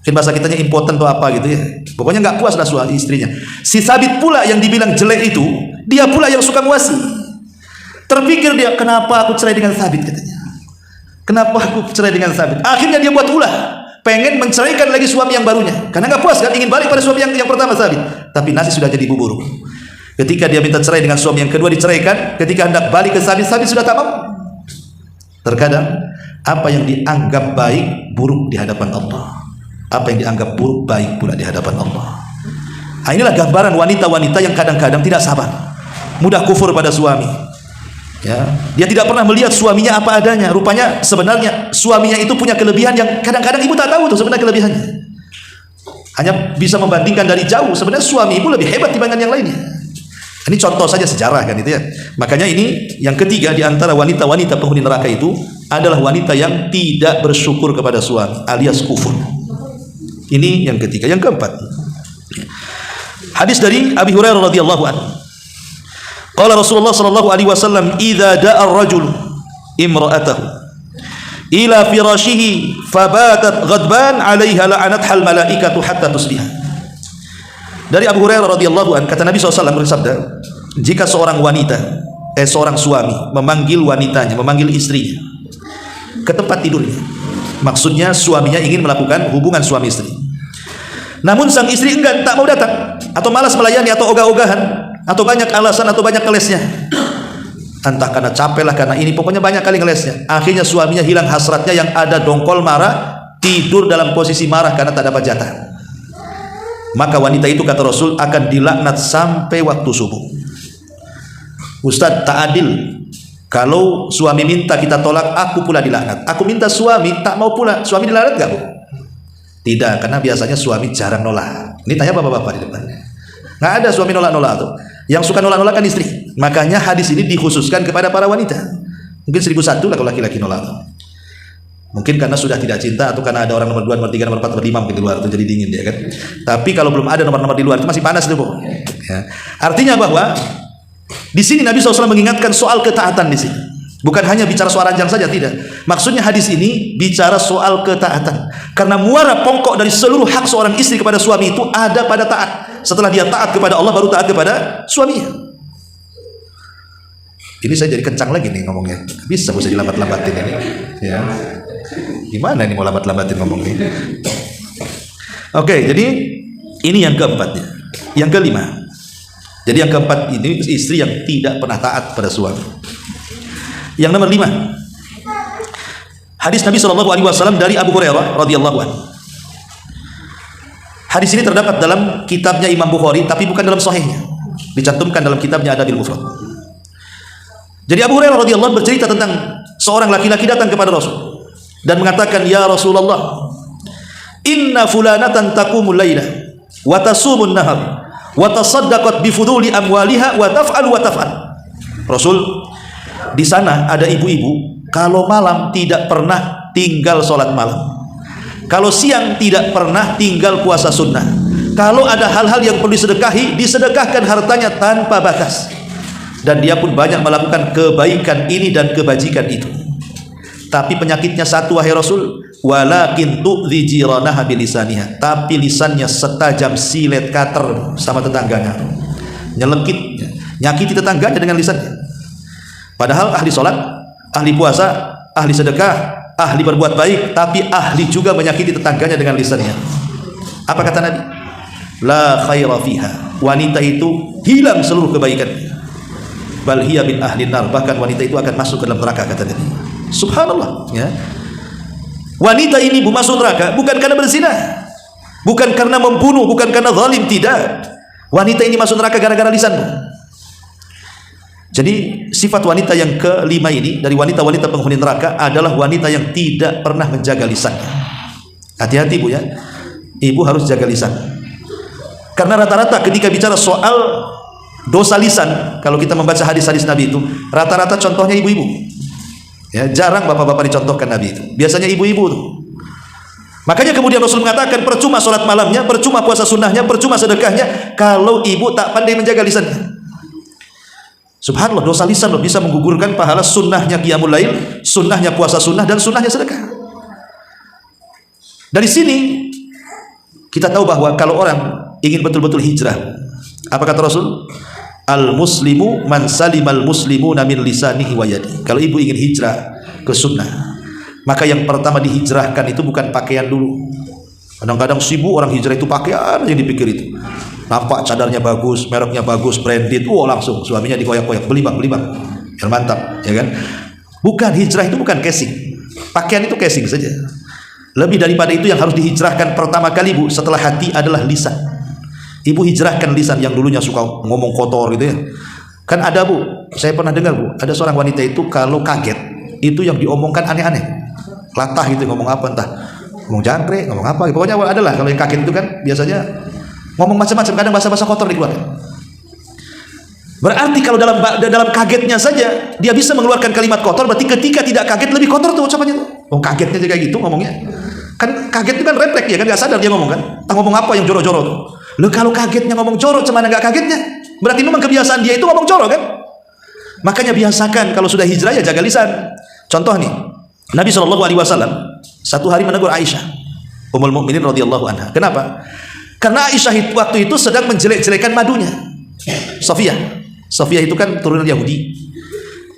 Mungkin bahasa kitanya impoten atau apa gitu ya. Pokoknya nggak puas lah suami istrinya. Si Sabit pula yang dibilang jelek itu, dia pula yang suka muasi. Terpikir dia, kenapa aku cerai dengan Sabit katanya. Kenapa aku cerai dengan Sabit? Akhirnya dia buat ulah, pengen menceraikan lagi suami yang barunya. Karena nggak puas kan, ingin balik pada suami yang pertama Sabit. Tapi nasi sudah jadi bubur. Ketika dia minta cerai dengan suami yang kedua diceraikan. Ketika hendak balik ke Sabit, Sabit sudah tak mau. Terkadang apa yang dianggap baik buruk di hadapan Allah. Apa yang dianggap buruk baik pula di hadapan Allah. Nah, inilah gambaran wanita-wanita yang kadang-kadang tidak sabar, mudah kufur pada suami. Ya, dia tidak pernah melihat suaminya apa adanya. Rupanya sebenarnya suaminya itu punya kelebihan yang kadang-kadang ibu tak tahu tuh sebenarnya kelebihannya. Hanya bisa membandingkan dari jauh. Sebenarnya suami ibu lebih hebat dibandingkan yang lainnya. Ini contoh saja sejarah kan itu ya. Makanya ini yang ketiga di antara wanita-wanita penghuni neraka itu adalah wanita yang tidak bersyukur kepada suami alias kufur. Ini yang ketiga. Yang keempat, hadis dari Abi Hurairah radhiyallahu anhu. Qala Rasulullah sallallahu alaihi wasallam, "Idza da'a ar-rajul imra'atahu ila firashihi fabatat ghadban 'alaiha la'anatha al-malaikatu hatta tusbiha." Dari Abu Hurairah radhiyallahu anhu, kata Nabi SAW bersabda, jika seorang seorang suami memanggil wanitanya, memanggil istrinya ke tempat tidurnya, maksudnya suaminya ingin melakukan hubungan suami istri, namun sang istri enggan, tak mau datang, atau malas melayani, atau ogah-ogahan, atau banyak alasan, atau banyak kelesnya, entah karena capek lah, karena ini, pokoknya banyak kali ngelesnya. Akhirnya suaminya hilang hasratnya, yang ada dongkol marah, tidur dalam posisi marah karena tak dapat jatah. Maka wanita itu, kata Rasul, akan dilaknat sampai waktu subuh. Ustaz, tak adil. Kalau suami minta kita tolak, aku pula dilaknat. Aku minta suami, tak mau pula. Suami dilaknat gak, Bu? Tidak, karena biasanya suami jarang nolak. Ini tanya bapak-bapak di depan. Nggak ada suami nolak-nolak tuh. Yang suka nolak-nolak kan istri. Makanya hadis ini dikhususkan kepada para wanita. Mungkin 1001 lah kalau laki-laki nolak. Mungkin karena sudah tidak cinta, atau karena ada orang nomor 2, nomor 3, nomor 4, nomor 5 mungkin di luar itu jadi dingin dia kan. Tapi kalau belum ada nomor-nomor di luar itu masih panas tuh, Bu. Ya. Artinya bahwa di sini Nabi SAW mengingatkan soal ketaatan di sini. Bukan hanya bicara soal ranjang saja, tidak. Maksudnya hadis ini bicara soal ketaatan. Karena muara pokok dari seluruh hak seorang istri kepada suami itu ada pada taat. Setelah dia taat kepada Allah, baru taat kepada suaminya. Ini saya jadi kencang lagi nih ngomongnya. Bisa dilambat-lambatin ini. Ya. Gimana ini mau lambat-lambatin ngomongnya? Oke, jadi ini yang keempatnya. Yang kelima. Jadi yang keempat ini istri yang tidak pernah taat pada suami. Yang nomor 5, hadis Nabi SAW dari Abu Hurairah radhiyallahu anhu. Hadis ini terdapat dalam kitabnya Imam Bukhari, tapi bukan dalam sahihnya. Dicantumkan dalam kitabnya Adabil Mufrad. Jadi Abu Hurairah radhiyallahu anhu bercerita tentang seorang laki-laki datang kepada Rasul dan mengatakan, "Ya Rasulullah, inna fulanatan taqumul laila wa tasumun nahar wa tasaddaqat bi fuduli amwaliha wa taf'al wa taf'al." Rasul, di sana ada ibu-ibu kalau malam tidak pernah tinggal sholat malam, kalau siang tidak pernah tinggal puasa sunnah, kalau ada hal-hal yang perlu disedekahi, disedekahkan hartanya tanpa batas, dan dia pun banyak melakukan kebaikan ini dan kebajikan itu. Tapi penyakitnya satu, wahai Rasul, walakin tu'dhi jiranaha bilisaniha, tapi lisannya setajam silet cutter sama tetangganya, nyelekit, nyakiti tetangganya dengan lisannya. Padahal ahli sholat, ahli puasa, ahli sedekah, ahli berbuat baik, tapi ahli juga menyakiti tetangganya dengan lisannya. Apa kata Nabi? La khaira fiha, wanita itu hilang seluruh kebaikannya. Bal hiya min ahli nar, bahkan wanita itu akan masuk ke dalam neraka, kata Nabi. Subhanallah, ya. Wanita ini masuk neraka bukan karena berzina, bukan karena membunuh, bukan karena zalim, tidak. Wanita ini masuk neraka gara-gara lisanmu. Jadi sifat wanita yang kelima ini dari wanita-wanita penghuni neraka adalah wanita yang tidak pernah menjaga lisannya. Hati-hati, Bu, ya. Ibu harus jaga lisan. Karena rata-rata ketika bicara soal dosa lisan, kalau kita membaca hadis-hadis Nabi itu, rata-rata contohnya ibu-ibu. Ya, jarang bapak-bapak dicontohkan Nabi itu. Biasanya ibu-ibu tuh. Makanya kemudian Rasul mengatakan, percuma sholat malamnya, percuma puasa sunnahnya, percuma sedekahnya, kalau ibu tak pandai menjaga lisannya. Subhanallah, dosa lisan loh bisa menggugurkan pahala sunnahnya qiyamul lail, sunnahnya puasa sunnah, dan sunnahnya sedekah. Dari sini kita tahu bahwa kalau orang ingin betul-betul hijrah, apa kata Rasul? Al muslimu man salimal muslimuna min lisanihi wa yadihi. Kalau ibu ingin hijrah ke sunnah, maka yang pertama dihijrahkan itu bukan pakaian dulu. Kadang-kadang sibuk orang hijrah itu pakaian yang dipikir itu. Nampak cadarnya bagus, mereknya bagus, branded, langsung suaminya dikoyak-koyak, beli bang, biar mantap, ya kan? Bukan, hijrah itu bukan casing. Pakaian itu casing saja. Lebih daripada itu yang harus dihijrahkan pertama kali, Bu, setelah hati adalah lisan. Ibu hijrahkan lisan yang dulunya suka ngomong kotor gitu ya. Kan ada, Bu, saya pernah dengar, Bu, ada seorang wanita itu kalau kaget itu yang diomongkan aneh-aneh, latah gitu, ngomong apa entah, ngomong jangkrik, ngomong apa, pokoknya adalah kalau yang kaget itu kan biasanya ngomong macam-macam, kadang bahasa-bahasa kotor dikeluarkan. Berarti kalau dalam kagetnya saja dia bisa mengeluarkan kalimat kotor, berarti ketika tidak kaget lebih kotor tuh ucapannya tuh. Kagetnya kayak gitu ngomongnya. Kan kaget itu kan refleks ya kan, nggak sadar dia ngomong kan. Entah ngomong apa yang jorok-jorok tuh. Loh, kalau kagetnya ngomong jorok, cuman nggak kagetnya, berarti memang kebiasaan dia itu ngomong jorok kan. Makanya biasakan kalau sudah hijrah ya jaga lisan. Contoh nih, Nabi SAW satu hari menegur Aisyah, Ummul Mukminin radhiyallahu anha. Kenapa? Karena Aisyah waktu itu sedang menjelek-jelekan madunya. Sofia itu kan turunan Yahudi,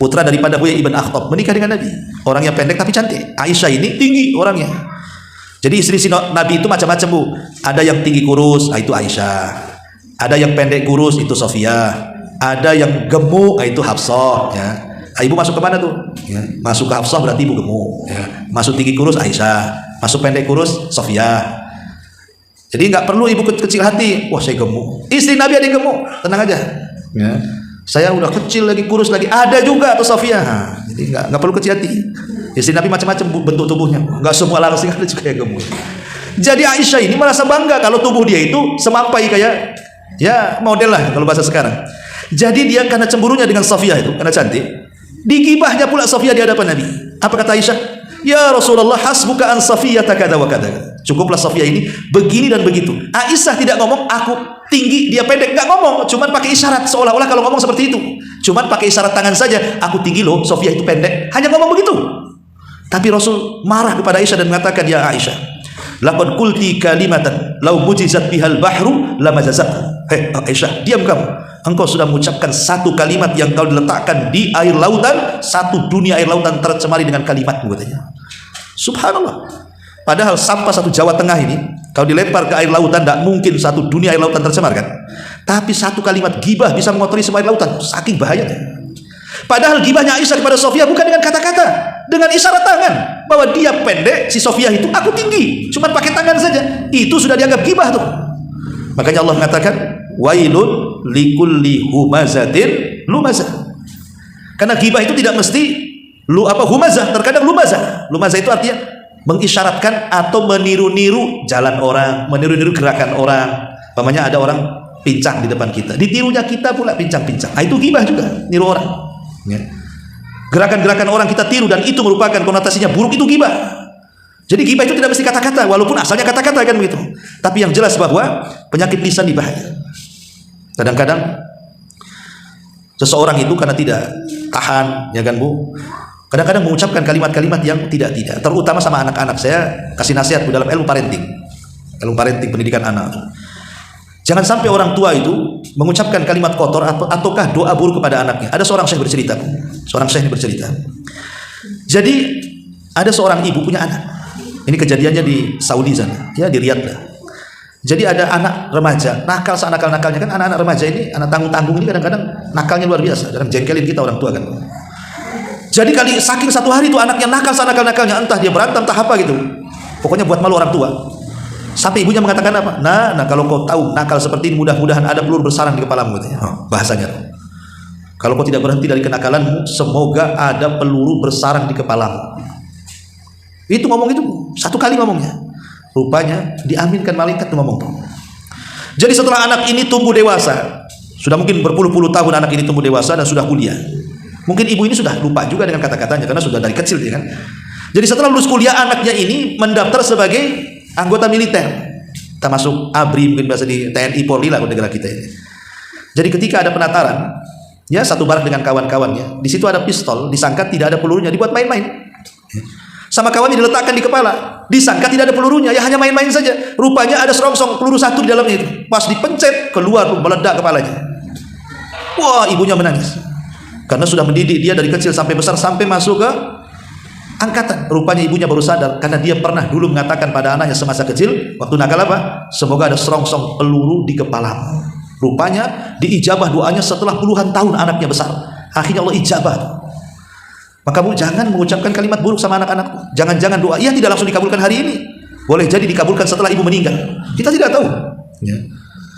putra daripada Huyai ibn Akhtab, menikah dengan Nabi. Orangnya pendek tapi cantik. Aisyah ini tinggi orangnya. Jadi istri Nabi itu macam-macam, Bu. Ada yang tinggi kurus, itu Aisyah. Ada yang pendek kurus, itu Sofia. Ada yang gemuk, itu Hafsah. Ya. Ibu masuk ke mana tuh? Ya. Masuk ke Hafsah berarti ibu gemuk. Ya. Masuk tinggi kurus Aisyah. Masuk pendek kurus Sofia. Jadi nggak perlu ibu kecil hati. Wah, saya gemuk. Istri Nabi ada yang gemuk, tenang aja. Ya. Saya udah kecil lagi, kurus lagi, ada juga atau Sofia. Jadi nggak perlu kecil hati. Istri Nabi macam-macam bentuk tubuhnya, nggak semua langsing ada juga yang gemuk. Jadi Aisyah ini merasa bangga kalau tubuh dia itu semampai kayak ya model lah kalau bahasa sekarang. Jadi dia karena cemburunya dengan Sofia itu karena cantik, digibahnya pula Sofia di hadapan Nabi. Apa kata Aisyah? Ya Rasulullah, hasbuka an Safiyata kada wa kada. Cukuplah Sofia ini begini dan begitu. Aisyah tidak ngomong aku tinggi dia pendek, nggak ngomong, cuman pakai isyarat, seolah-olah kalau ngomong seperti itu cuman pakai isyarat tangan saja, aku tinggi loh, Sofia itu pendek, hanya ngomong begitu. Tapi Rasul marah kepada Aisyah dan mengatakan, ya Aisyah, laqad qulti kalimatan law mujizat bihal bahru lamajazat. Aisyah, diam kamu. Engkau sudah mengucapkan satu kalimat yang kau diletakkan di air lautan, satu dunia air lautan tercemari dengan kalimatmu, katanya. Subhanallah. Padahal sampah satu Jawa Tengah ini kalau dilempar ke air lautan tidak mungkin satu dunia air lautan tercemar kan. Tapi satu kalimat gibah bisa mengotori semua air lautan, saking bahayanya. Padahal gibahnya Aisyah kepada Sofia bukan dengan kata-kata, dengan isyarat tangan, bahwa dia pendek, si Sofia itu aku tinggi, cuma pakai tangan saja, itu sudah dianggap gibah tuh. Makanya Allah mengatakan wailun likulli humazatin lumazah. Karena gibah itu tidak mesti humazah, terkadang lumazah. Lumazah itu artinya mengisyaratkan atau meniru-niru jalan orang, meniru-niru gerakan orang. Umpamanya ada orang pincang di depan kita, ditirunya kita pula pincang-pincang. Itu gibah juga, niru orang. Ya. Gerakan-gerakan orang kita tiru dan itu merupakan konotasinya buruk, itu gibah. Jadi gibah itu tidak mesti kata-kata, walaupun asalnya kata-kata kan begitu. Tapi yang jelas bahwa penyakit lisan dibahaya. Kadang-kadang seseorang itu karena tidak tahan, ya kan Bu, kadang-kadang mengucapkan kalimat-kalimat yang tidak-tidak, terutama sama anak-anak. Saya kasih nasihat dalam ilmu parenting pendidikan anak. Jangan sampai orang tua itu mengucapkan kalimat kotor ataukah doa buruk kepada anaknya. Ada seorang syekh bercerita, jadi ada seorang ibu punya anak. Ini kejadiannya di Saudi sana, ya di Riyadh lah. Jadi ada anak remaja, nakal senakal-nakalnya kan. Anak-anak remaja ini, anak tanggung-tanggung ini kadang-kadang nakalnya luar biasa, kadang jengkelin kita orang tua kan. Jadi saking satu hari itu anaknya nakal senakal-nakalnya, entah dia berantem entah apa gitu, pokoknya buat malu orang tua. Sampai ibunya mengatakan apa? Nah kalau kau tahu nakal seperti ini, mudah-mudahan ada peluru bersarang di kepalamu, katanya. Bahasanya, kalau kau tidak berhenti dari kenakalanmu, semoga ada peluru bersarang di kepalamu. Itu ngomong itu satu kali ngomongnya, rupanya diaminkan malaikat tuh ngomong tuh. Jadi setelah anak ini tumbuh dewasa, sudah mungkin berpuluh-puluh tahun anak ini tumbuh dewasa dan sudah kuliah. Mungkin ibu ini sudah lupa juga dengan kata-katanya karena sudah dari kecil dia kan. Jadi setelah lulus kuliah, anaknya ini mendaftar sebagai anggota militer, termasuk ABRI, mungkin bahasa di TNI Polri lah negara kita ini. Jadi ketika ada penataran, Ya, satu barak dengan kawan-kawannya. Di situ ada pistol, disangka tidak ada pelurunya, dibuat main-main. Sama kawannya diletakkan di kepala, disangka tidak ada pelurunya, ya hanya main-main saja. Rupanya ada serongsong peluru satu di dalamnya itu. Pas dipencet, keluar meledak kepalanya. Wah, ibunya menangis. Karena sudah mendidik dia dari kecil sampai besar, sampai masuk ke angkatan. Rupanya ibunya baru sadar, karena dia pernah dulu mengatakan pada anaknya semasa kecil, waktu nakal apa? Semoga ada serongsong peluru di kepalamu. Rupanya diijabah doanya setelah puluhan tahun anaknya besar. Akhirnya Allah ijabah. Maka Bu, jangan mengucapkan kalimat buruk sama anak-anak. Jangan-jangan doa ia tidak langsung dikabulkan hari ini. Boleh jadi dikabulkan setelah ibu meninggal. Kita tidak tahu. Ya.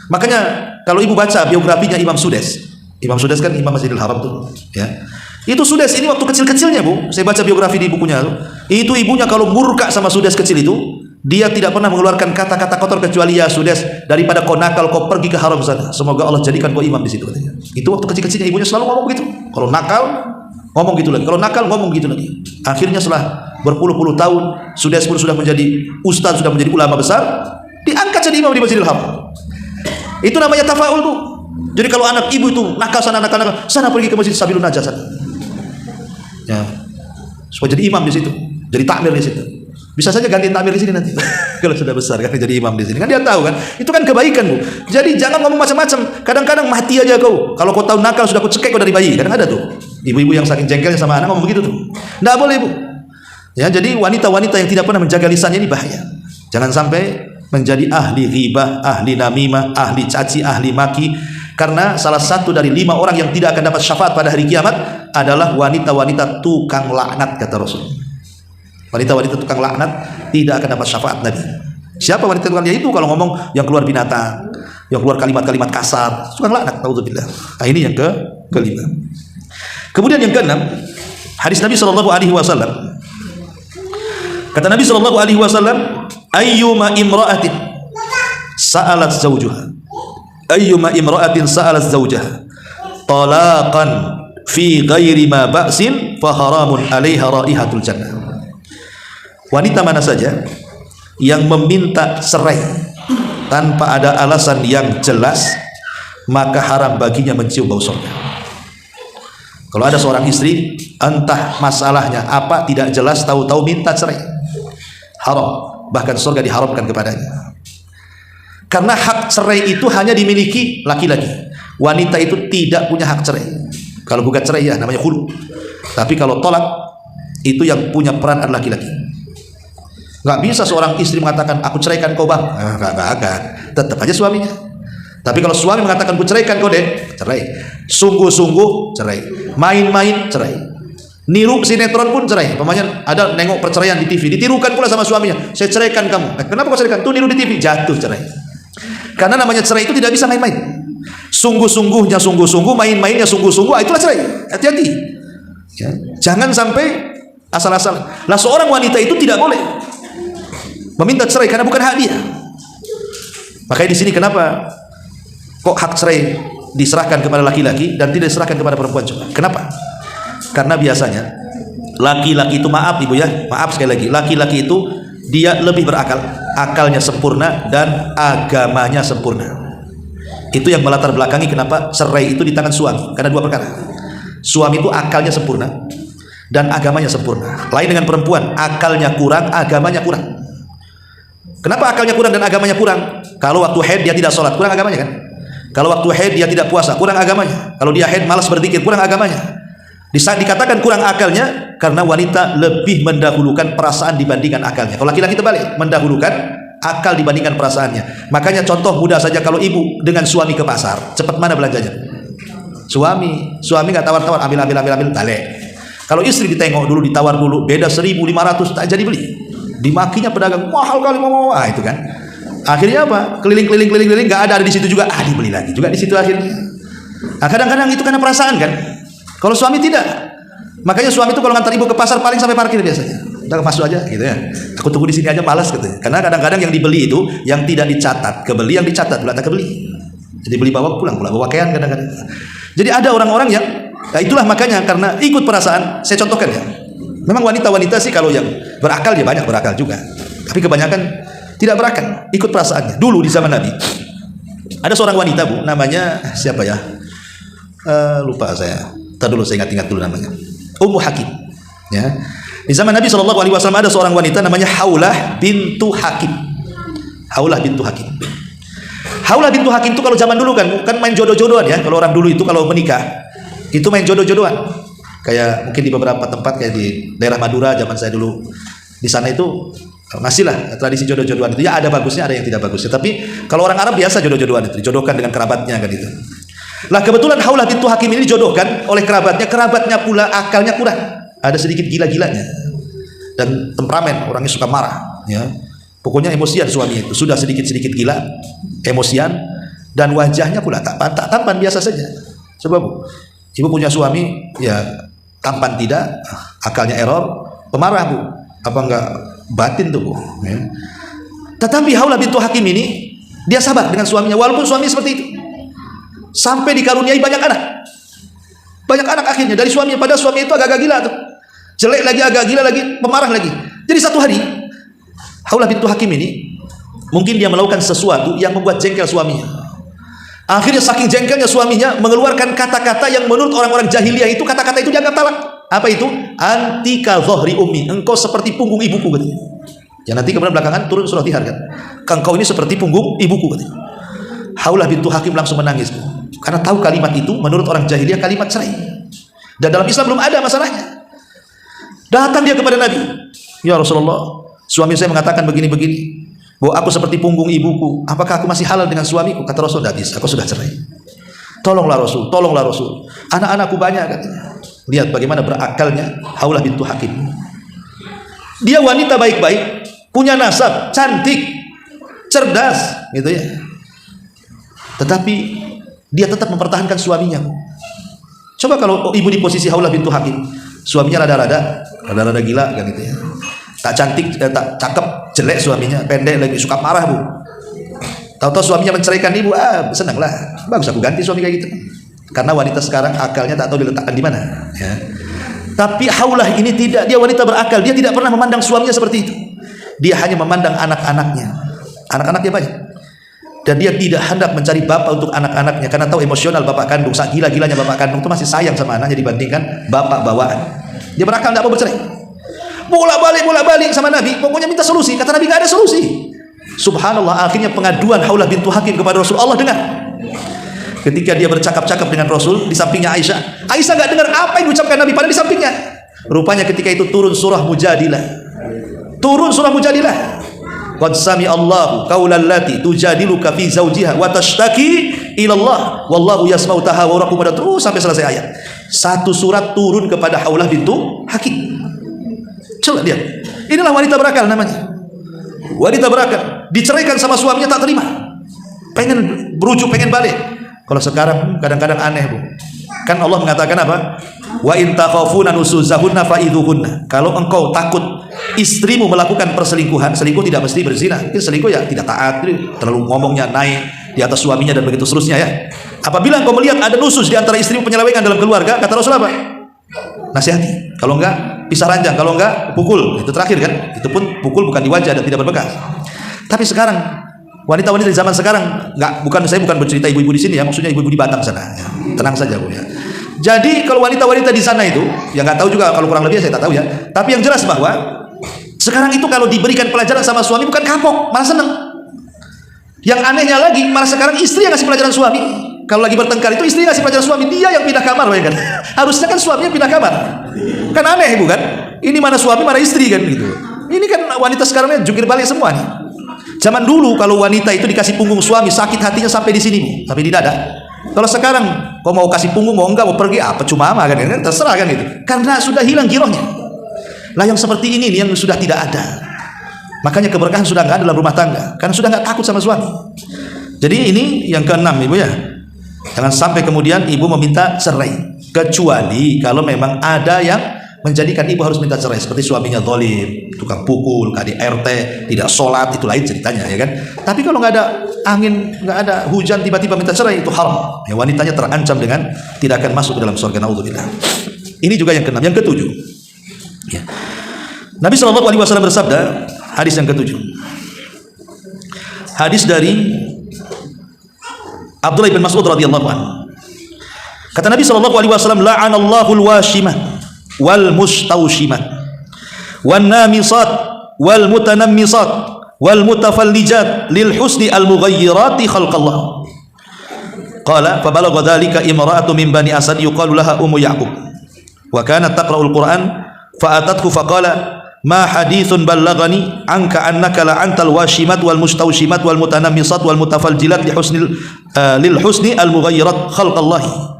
Makanya kalau ibu baca biografinya Imam Sudes. Imam Sudes kan Imam Masjidil Haram tuh. Ya. Itu Sudes ini waktu kecil-kecilnya Bu. Saya baca biografi di bukunya. Itu ibunya kalau murka sama Sudes kecil itu, dia tidak pernah mengeluarkan kata-kata kotor kecuali ya Sudes, daripada kau nakal kau pergi ke haram sana. Semoga Allah jadikan kau imam di situ katanya. Itu waktu kecil-kecilnya ibunya selalu ngomong begitu. Kalau nakal ngomong gitu lagi, kalau nakal ngomong gitu lagi. Akhirnya setelah berpuluh-puluh tahun, Sudes pun sudah menjadi ustaz, sudah menjadi ulama besar, diangkat jadi imam di Masjidil Haram. Itu namanya tafaul Bu. Jadi kalau anak ibu itu nakal sana, nakal sana, pergi ke Masjid Sabilun Najah sana. Ya, supaya jadi imam di situ, jadi takmir di situ. Bisa saja gantiin takmir di sini nanti. Kalau sudah besar kan jadi imam di sini. Kan dia tahu kan, itu kan kebaikan Bu. Jadi jangan ngomong macam-macam. Kadang-kadang mati aja kau. Kalau kau tahu nakal sudah kau cekek kau dari bayi. Kadang ada tuh ibu-ibu yang saking jengkelnya sama anak ngomong begitu tuh. Tidak boleh Bu. Ya, jadi wanita-wanita yang tidak pernah menjaga lisannya ini bahaya. Jangan sampai menjadi ahli ghibah, ahli namimah, ahli caci, ahli maki. Karena salah satu dari 5 orang yang tidak akan dapat syafaat pada hari kiamat adalah wanita-wanita tukang laknat, kata Rasul. Wanita-wanita tukang laknat tidak akan dapat syafaat Nabi. Siapa wanita tukang? Itu kalau ngomong yang keluar binatang, yang keluar kalimat-kalimat kasar, tukang laknat. Nauzubillah. Nah, ini yang kelima. Kemudian yang keenam, hadis Nabi sallallahu alaihi wasallam. Kata Nabi sallallahu alaihi wasallam, ayyuma imra'atin sa'alat zawjuha. Ayyuma imra'atin sa'alat zawjaha talaqan fi ghairi ma ba'sin fa haramun 'alaiha raihatul jannah. Wanita mana saja yang meminta cerai tanpa ada alasan yang jelas, maka haram baginya mencium bau surga. Kalau ada seorang istri, entah masalahnya apa tidak jelas, tahu-tahu minta cerai, haram, bahkan surga diharamkan kepadanya. Karena hak cerai itu hanya dimiliki laki-laki. Wanita itu tidak punya hak cerai. Kalau bukan cerai ya namanya khulu. Tapi kalau tolak, itu yang punya peran adalah laki-laki. Nggak bisa seorang istri mengatakan aku ceraikan kau bang, nggak akan, tetap aja suaminya. Tapi kalau suami mengatakan aku ceraikan kau deh, cerai. Sungguh-sungguh cerai, main-main cerai, niru sinetron pun cerai. Pemanya ada nengok perceraian di TV, ditirukan pula sama suaminya, saya ceraikan kamu. Kenapa kau ceraikan? Tuh niru di TV, jatuh cerai. Karena namanya cerai itu tidak bisa main-main. Sungguh-sungguhnya sungguh-sungguh, main-mainnya sungguh-sungguh, itulah cerai. Hati-hati ya. Jangan sampai asal-asal. Lah seorang wanita itu tidak boleh meminta cerai karena bukan hak dia. Makanya di sini kenapa kok hak cerai diserahkan kepada laki-laki dan tidak diserahkan kepada perempuan juga? Kenapa? Karena biasanya laki-laki itu, maaf ibu ya, maaf sekali lagi, laki-laki itu dia lebih berakal, akalnya sempurna dan agamanya sempurna. Itu yang melatar belakangi kenapa cerai itu di tangan suami. Karena 2 perkara. Suami itu akalnya sempurna dan agamanya sempurna. Lain dengan perempuan, akalnya kurang, agamanya kurang. Kenapa akalnya kurang dan agamanya kurang? Kalau waktu haid dia tidak sholat, kurang agamanya kan? Kalau waktu haid dia tidak puasa, kurang agamanya. Kalau dia haid malas berzikir, kurang agamanya. Dikatakan kurang akalnya karena wanita lebih mendahulukan perasaan dibandingkan akalnya. Kalau laki-laki terbalik, mendahulukan akal dibandingkan perasaannya. Makanya contoh mudah saja, kalau ibu dengan suami ke pasar, cepat mana belanjanya? Suami nggak tawar-tawar, ambil, balik. Kalau istri ditengok dulu, ditawar dulu, beda 1.500 tak jadi beli. Dimakinya pedagang, mahal kali mau, itu kan. Akhirnya apa? Keliling, nggak ada di situ juga, dibeli lagi juga di situ akhirnya. Nah, kadang-kadang itu karena perasaan kan. Kalau suami tidak, makanya suami itu kalau ngantar ibu ke pasar paling sampai parkir biasanya. Udah masuk aja gitu ya. Aku tunggu di sini aja, malas gitu. Karena kadang-kadang yang dibeli itu yang tidak dicatat, kebeli yang dicatat, belum kebeli. Jadi beli bawa pulang, bawa pakaian kadang-kadang. Jadi ada orang-orang yang, itulah makanya karena ikut perasaan. Saya contohkan ya. Memang wanita-wanita sih kalau yang berakal ya banyak berakal juga. Tapi kebanyakan tidak berakal, ikut perasaannya. Dulu di zaman Nabi ada seorang wanita Bu, namanya siapa ya? lupa saya. Tadi dulu saya ingat dulu namanya. Ummu Hakim. Ya. Di zaman Nabi SAW ada seorang wanita namanya Haulah bintu Hakim. Haulah bintu Hakim. Haulah bintu Hakim itu kalau zaman dulu kan main jodoh-jodohan ya. Kalau orang dulu itu kalau menikah itu main jodoh-jodohan. Kayak mungkin di beberapa tempat kayak di daerah Madura zaman saya dulu di sana itu masih lah tradisi jodoh-jodohan itu. Ya ada bagusnya, ada yang tidak bagusnya. Tapi kalau orang Arab biasa jodoh-jodohan itu dijodohkan dengan kerabatnya kan itu. Lah kebetulan Haulah bintu Hakim ini dijodohkan oleh kerabatnya pula akalnya kurang. Ada sedikit gila-gilanya dan temperamen, orangnya suka marah ya. Pokoknya emosian suami itu, sudah sedikit-sedikit gila, emosian, dan wajahnya pula tak tampan, biasa saja. Sebab ibu punya suami ya tampan tidak, akalnya error, pemarah bu, apa enggak batin tuh bu ya. Tetapi Haulah bintu Hakim ini dia sabar dengan suaminya walaupun suami seperti itu, sampai dikaruniai banyak anak akhirnya dari suaminya. Padahal suami itu agak-agak gila tuh, jelek lagi, agak gila lagi, pemarah lagi. Jadi satu hari Haulah bintu Hakim ini mungkin dia melakukan sesuatu yang membuat jengkel suaminya. Akhirnya saking jengkelnya suaminya mengeluarkan kata-kata yang menurut orang-orang jahiliyah itu kata-kata itu dianggap talak. Apa itu? Antika dhahri ummi, engkau seperti punggung ibuku katanya. Ya nanti kemudian belakangan turun surah Tihar kan. Engkau ini seperti punggung ibuku katanya. Haulah bintu Hakim langsung menangis karena tahu kalimat itu menurut orang jahiliyah kalimat cerai. Dan dalam Islam belum ada masalahnya. Datang dia kepada Nabi, ya Rasulullah, suami saya mengatakan begini-begini, bahwa aku seperti punggung ibuku. Apakah aku masih halal dengan suamiku? Kata Rasul, tidak bisa, aku sudah cerai. Tolonglah Rasul, tolonglah Rasul. Anak-anakku banyak katanya. Lihat bagaimana berakalnya Haulah bintu Hakim. Dia wanita baik-baik, punya nasab, cantik, cerdas, gitu ya. Tetapi dia tetap mempertahankan suaminya. Coba kalau ibu di posisi Haulah bintu Hakim, suaminya rada-rada gila kan gitu ya. Tak cantik, tak cakep, jelek suaminya, pendek lagi, suka marah bu. Tahu-tahu suaminya menceraikan ibu, senanglah, bagus aku ganti suami kayak gitu. Karena wanita sekarang akalnya tak tahu diletakkan di mana. Ya. Tapi Haulah ini tidak, dia wanita berakal, dia tidak pernah memandang suaminya seperti itu. Dia hanya memandang anak-anaknya, anak-anaknya banyak. Dan dia tidak hendak mencari bapak untuk anak-anaknya karena tahu emosional bapak kandung, sak gila-gilanya bapak kandung itu masih sayang sama anaknya dibandingkan bapak bawaan. Dia berakal tidak mau bercerai. Bolak-balik sama Nabi, pokoknya minta solusi. Kata Nabi nggak ada solusi. Subhanallah, akhirnya pengaduan Haulah bintu Hakim kepada Rasul. Allah dengar. Ketika dia bercakap-cakap dengan Rasul, di sampingnya Aisyah. Aisyah nggak dengar apa yang diucapkan Nabi, padahal di sampingnya. Rupanya ketika itu turun surah Mujadilah. Qad sami Allahu qaulal lati tujadiluka fi zawjiha wa tashtaki ila Allah wallahu yasma'u tahawurakum, terus sampai selesai ayat. Satu surat turun kepada Haulah bintu Hakim. Coba lihat. Inilah wanita berakal namanya. Wanita berakal, diceraikan sama suaminya tak terima. Pengen berujuk, pengen balik. Kalau sekarang kadang-kadang aneh, Bu. Kan Allah mengatakan apa? Wa in takhafuna nusuzahunna fa'idhuhunna. Kalau engkau takut istrimu melakukan perselingkuhan, selingkuh tidak mesti berzina. Mungkin selingkuh ya tidak taat, terlalu ngomongnya naik di atas suaminya dan begitu seterusnya ya. Apabila engkau melihat ada nusus di antara istrimu, penyelewengan dalam keluarga, kata Rasul apa? Nasihati. Kalau enggak pisah ranjang, kalau enggak pukul. Itu terakhir kan? Itu pun pukul bukan di wajah dan tidak berbekas. Tapi sekarang wanita-wanita di zaman sekarang saya bukan bercerita ibu-ibu di sini ya, maksudnya ibu-ibu di Batam sana ya. Tenang saja Bu ya. Jadi kalau wanita-wanita di sana itu, ya nggak tahu juga kalau kurang lebih saya tak tahu ya. Tapi yang jelas bahwa sekarang itu kalau diberikan pelajaran sama suami bukan kapok, malah seneng. Yang anehnya lagi, malah sekarang istri yang ngasih pelajaran suami. Kalau lagi bertengkar itu istri ngasih pelajaran suami, dia yang pindah kamar kan. Harusnya kan suaminya pindah kamar. Kan aneh bukan? Ini mana suami mana istri kan gitu. Ini kan wanita sekarang jungkir balik semua nih. Zaman dulu kalau wanita itu dikasih punggung suami, sakit hatinya sampai di sini, sampai di dada. Kalau sekarang kau mau kasih punggung, mau enggak, mau pergi apa cuma ama kan, terserah kan itu. Karena sudah hilang girohnya. Lah yang seperti ini yang sudah tidak ada. Makanya keberkahan sudah enggak ada dalam rumah tangga, karena sudah enggak takut sama suami. Jadi ini yang keenam Ibu ya. Jangan sampai kemudian ibu meminta cerai, kecuali kalau memang ada yang menjadikan ibu harus minta cerai, seperti suaminya zalim, tukang pukul, KDRT, tidak sholat, itu lain ceritanya ya kan. Tapi kalau nggak ada angin, nggak ada hujan, tiba-tiba minta cerai, itu haram ya, wanitanya terancam dengan tidak akan masuk ke dalam surga, naudzubillah. Ini juga yang keenam. Yang ketujuh ya. Nabi SAW bersabda, hadis yang ketujuh, hadis dari Abdullah bin Mas'ud radhiyallahu anhu. Kata Nabi SAW, la'anallahu al-washimah wal mustawshimah wan namisat wal mutanammisat wal mutafallijat lil husni al mughayyirati khalqallah. Qala fa balagha dhalika imra'atu min bani Asad yuqalu laha Ummu Ya'qub wa kanat taqra'ul Qur'an fa atathu fa qala ma hadithun ballaghani anka annaka la'antal washimat wal mustawshimat wal mutanammisat wal mutafaljilat lil husni al mughayyirat khalqallah.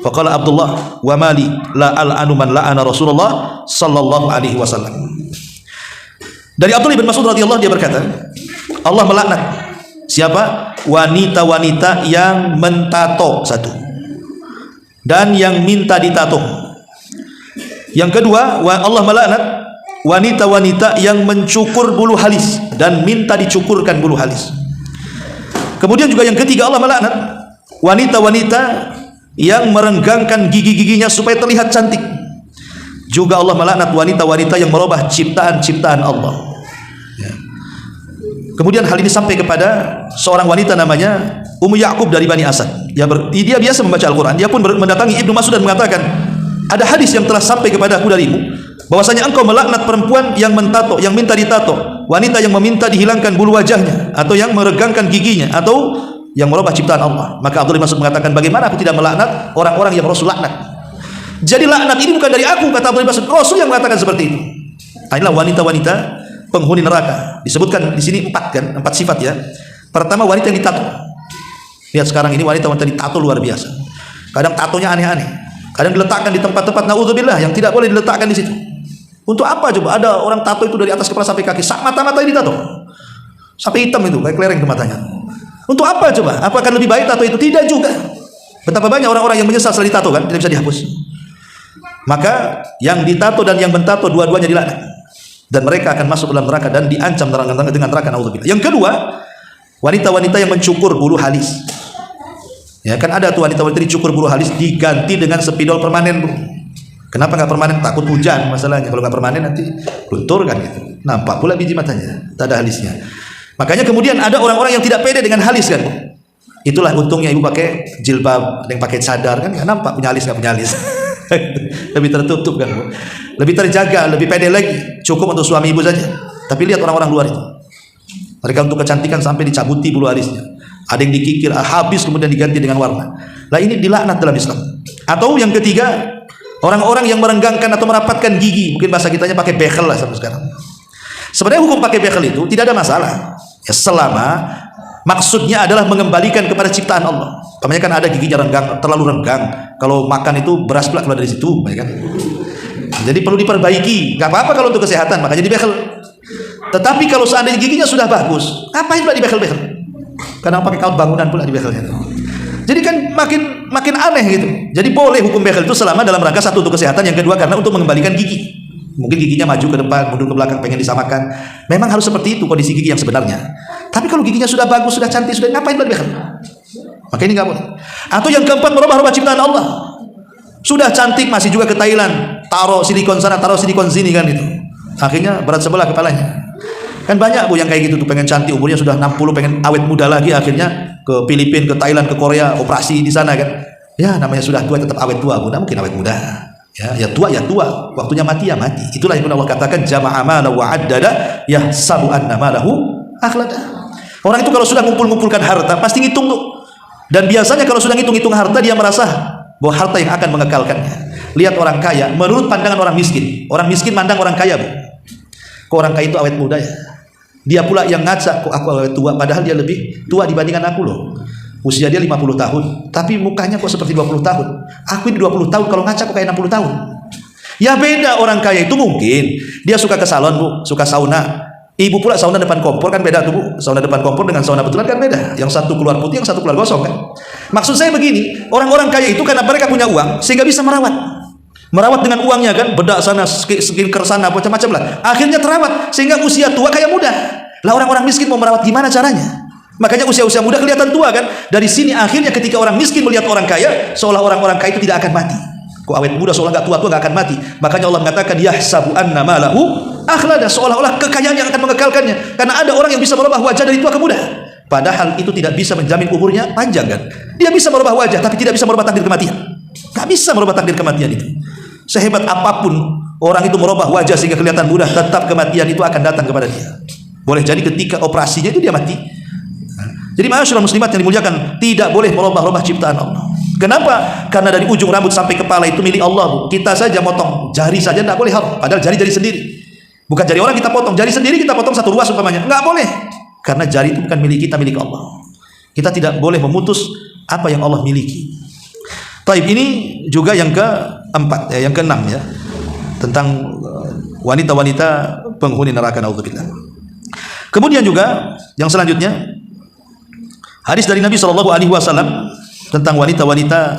Faqala Abdullah wa mali la al'anu man la'ana Rasulullah sallallahu alaihi wasallam. Dari Abdullah bin Mas'ud radhiyallahu dia berkata, Allah melaknat siapa? Wanita-wanita yang mentato, satu, dan yang minta ditato. Yang kedua, Allah melaknat wanita-wanita yang mencukur bulu halis dan minta dicukurkan bulu halis. Kemudian juga yang ketiga, Allah melaknat wanita-wanita yang merenggangkan gigi-giginya supaya terlihat cantik. Juga Allah melaknat wanita-wanita yang merubah ciptaan-ciptaan Allah. Ya. Kemudian hal ini sampai kepada seorang wanita namanya Ummu Ya'qub dari Bani Asad. Dia biasa membaca Al-Quran. Dia pun mendatangi Ibnu Mas'ud dan mengatakan, ada hadis yang telah sampai kepada aku darimu, bahwasanya engkau melaknat perempuan yang mentato, yang minta ditato, wanita yang meminta dihilangkan bulu wajahnya, atau yang meregangkan giginya, atau yang merubah ciptaan Allah. Maka Abdullah bin Mas'ud mengatakan, bagaimana aku tidak melaknat orang-orang yang Rasul laknat? Jadi laknat ini bukan dari aku, kata Abdullah bin Mas'ud, Rasul yang mengatakan seperti itu. Inilah wanita-wanita penghuni neraka. Disebutkan di sini 4 sifat ya. Pertama, wanita yang ditato. Lihat sekarang ini wanita-wanita ditato luar biasa. Kadang tatonya aneh-aneh. Kadang diletakkan di tempat-tempat naudzubillah yang tidak boleh diletakkan di situ. Untuk apa coba? Ada orang tato itu dari atas kepala sampai kaki, mata-matanya ditato. Sampai hitam itu, kayak kelereng ke matanya. Untuk apa coba? Apakah lebih baik tato itu? Tidak juga. Betapa banyak orang-orang yang menyesal setelah ditato kan, tidak bisa dihapus. Maka yang ditato dan yang mentato dua-duanya dilaknat, dan mereka akan masuk dalam neraka dan diancam dengan neraka, naudzubillah. Yang kedua, wanita-wanita yang mencukur bulu halis. Ya kan ada tuh wanita-wanita dicukur bulu halis diganti dengan spidol permanen, Bu. Kenapa nggak permanen? Takut hujan masalahnya. Kalau nggak permanen nanti luntur kan gitu. Nampak pula biji matanya, tak ada halisnya. Makanya kemudian ada orang-orang yang tidak pede dengan halis kan. Itulah untungnya ibu pakai jilbab, ada yang pakai cadar kan, nggak nampak punya alis nggak punya alis. Lebih tertutup kan, Bu. Lebih terjaga, lebih pede lagi. Cukup untuk suami ibu saja. Tapi lihat orang-orang luar itu. Mereka untuk kecantikan sampai dicabuti bulu alisnya. Ada yang dikikir habis kemudian diganti dengan warna. Lah ini dilaknat dalam Islam. Atau yang ketiga, orang-orang yang merenggangkan atau merapatkan gigi. Mungkin bahasa kitanya pakai bekel lah sampai sekarang. Sebenarnya hukum pakai bekel itu tidak ada masalah. Ya, selama maksudnya adalah mengembalikan kepada ciptaan Allah. Namanya kan ada giginya renggang, terlalu renggang. Kalau makan itu beras pula keluar dari situ, ya kan? Jadi perlu diperbaiki. Gak apa-apa kalau untuk kesehatan, makanya dibekel. Tetapi kalau seandainya giginya sudah bagus, ngapain pula dibekel-bekel? Kadang pakai kawat bangunan pula dibekelnya. Jadi kan makin aneh gitu. Jadi boleh hukum bekel itu selama dalam rangka satu untuk kesehatan, yang kedua karena untuk mengembalikan gigi. Mungkin giginya maju ke depan, mundur ke belakang, pengen disamakan. Memang harus seperti itu kondisi gigi yang sebenarnya. Tapi kalau giginya sudah bagus, sudah cantik, sudah ngapain pula dibekel? Maka ini nggak boleh. Atau yang keempat, merubah-rubah ciptaan Allah. Sudah cantik masih juga ke Thailand, taruh silikon sana, taruh silikon sini kan itu. Akhirnya berat sebelah kepalanya. Kan banyak Bu yang kayak gitu tuh, pengen cantik, umurnya sudah 60, pengen awet muda lagi, akhirnya ke Filipina, ke Thailand, ke Korea, operasi di sana kan. Ya namanya sudah tua tetap awet tua, Bu. Nah, mungkin awet muda. Ya tua ya tua, waktunya mati ya mati. Itulah yang Allah katakan jama'a malahu wa addada yahsabu anna malahu akhlada. Orang itu kalau sudah ngumpul-ngumpulkan harta pasti ngitung tuh. Dan biasanya kalau sudah ngitung-ngitung harta, dia merasa bahwa harta yang akan mengekalkannya. Lihat orang kaya, menurut pandangan orang miskin. Orang miskin mandang orang kaya, Bu. Kok orang kaya itu awet muda ya? Dia pula yang ngaca, kok aku awet tua, padahal dia lebih tua dibandingkan aku loh. Usia dia 50 tahun, tapi mukanya kok seperti 20 tahun. Aku ini 20 tahun, kalau ngaca kok kayak 60 tahun. Ya beda, orang kaya itu mungkin dia suka ke salon, Bu, suka sauna. Ibu pula sauna depan kompor kan beda tuh, Bu. Sauna depan kompor dengan sauna betulan kan beda. Yang satu keluar putih, yang satu keluar gosong kan. Maksud saya begini, orang-orang kaya itu karena mereka punya uang sehingga bisa merawat dengan uangnya kan, bedak sana, skincare sana, macam-macam lah. Akhirnya terawat sehingga usia tua kayak muda. Lah orang-orang miskin mau merawat gimana caranya? Makanya usia-usia muda kelihatan tua kan. Dari sini akhirnya ketika orang miskin melihat orang kaya, seolah orang-orang kaya itu tidak akan mati. Kok awet muda seolah nggak tua-tua nggak akan mati. Makanya Allah mengatakan yahsabu anna malahu akhlada, seolah-olah kekayaan yang akan mengekalkannya. Karena ada orang yang bisa merubah wajah dari tua ke muda. Padahal itu tidak bisa menjamin umurnya panjang kan. Dia bisa merubah wajah tapi tidak bisa merubah takdir kematian. Gak bisa merubah takdir kematian itu. Sehebat apapun orang itu merubah wajah sehingga kelihatan mudah, tetap kematian itu akan datang kepada dia. Boleh jadi ketika operasinya itu dia mati. Jadi ma'asyiral muslimat yang dimuliakan, tidak boleh merubah-rubah ciptaan Allah. Kenapa? Karena dari ujung rambut sampai kepala itu milik Allah, Bu. Kita saja motong jari saja tidak boleh haram, padahal jari-jari sendiri. Bukan jari orang kita potong, jari sendiri kita potong satu ruas umpamanya. Enggak boleh. Karena jari itu bukan milik kita, milik Allah. Kita tidak boleh memutus apa yang Allah miliki. Taib, ini juga yang keempat, yang keenam ya, tentang wanita-wanita penghuni neraka, naudzubillah. Kemudian juga yang selanjutnya, hadis dari Nabi SAW tentang wanita-wanita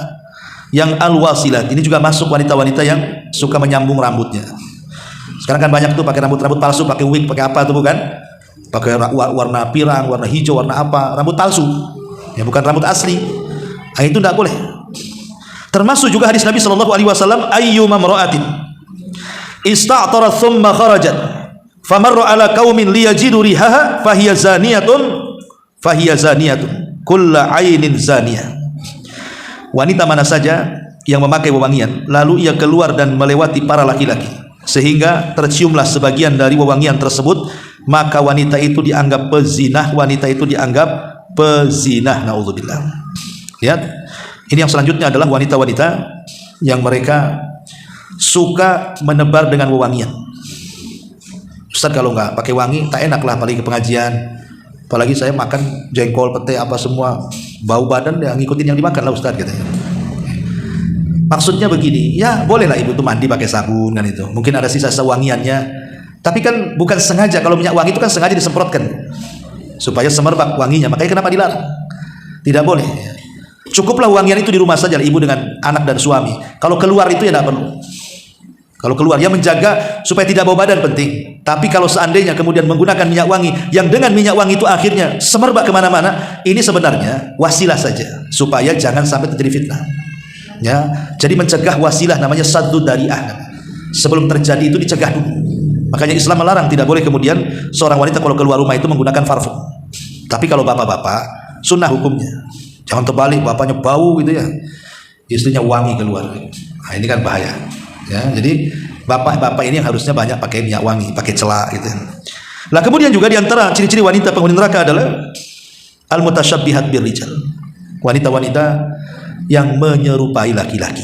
yang al-wasilat. Ini juga masuk wanita-wanita yang suka menyambung rambutnya. Sekarang kan banyak tuh pakai rambut palsu, pakai wig, pakai apa tuh bukan? Pakai warna pirang, warna hijau, warna apa? Rambut palsu. Ya bukan rambut asli. Nah, itu tidak boleh. Termasuk juga hadis Nabi SAW, ayyuma mar'atin ista'tarat thumma kharajat famarra ala qaumin liyajidu rihaha fahiya zaniyatun kulla ainin zaniyah. Wanita mana saja yang memakai wewangian lalu ia keluar dan melewati para laki-laki sehingga terciumlah sebagian dari wewangian tersebut, maka wanita itu dianggap pezinah, wanita itu dianggap pezinah, naudzubillah. Lihat, ini yang selanjutnya adalah wanita-wanita yang mereka suka menebar dengan wewangian. Ustaz, kalau nggak pakai wangi tak enak lah, apalagi ke pengajian. Apalagi saya makan jengkol, pete, apa semua bau badan, ya ngikutin yang dimakan lah Ustaz katanya. Maksudnya begini, ya bolehlah ibu tuh mandi pakai sabun kan itu. Mungkin ada sisa wangiannya, tapi kan bukan sengaja. Kalau minyak wangi itu kan sengaja disemprotkan supaya semerbak wanginya. Makanya kenapa dilarang? Tidak boleh. Cukuplah wangian itu di rumah saja ibu dengan anak dan suami. Kalau keluar itu ya tidak perlu. Kalau keluar ya menjaga supaya tidak bau badan penting. Tapi kalau seandainya kemudian menggunakan minyak wangi yang dengan minyak wangi itu akhirnya semerbak kemana-mana, ini sebenarnya wasilah saja supaya jangan sampai terjadi fitnah. Ya, jadi mencegah wasilah namanya saddu dari'ah. Sebelum terjadi itu dicegah dulu. Makanya Islam melarang, tidak boleh kemudian seorang wanita kalau keluar rumah itu menggunakan parfum. Tapi kalau bapak-bapak, sunnah hukumnya. Jangan terbalik, bapaknya bau gitu ya, istrinya wangi keluar. Nah, ini kan bahaya. Ya, jadi bapak-bapak ini yang harusnya banyak pakai minyak wangi, pakai celak gitu. Nah, kemudian juga diantara ciri-ciri wanita penghuni neraka adalah al-mutasyabbihat birrijal. Wanita-wanita yang menyerupai laki-laki.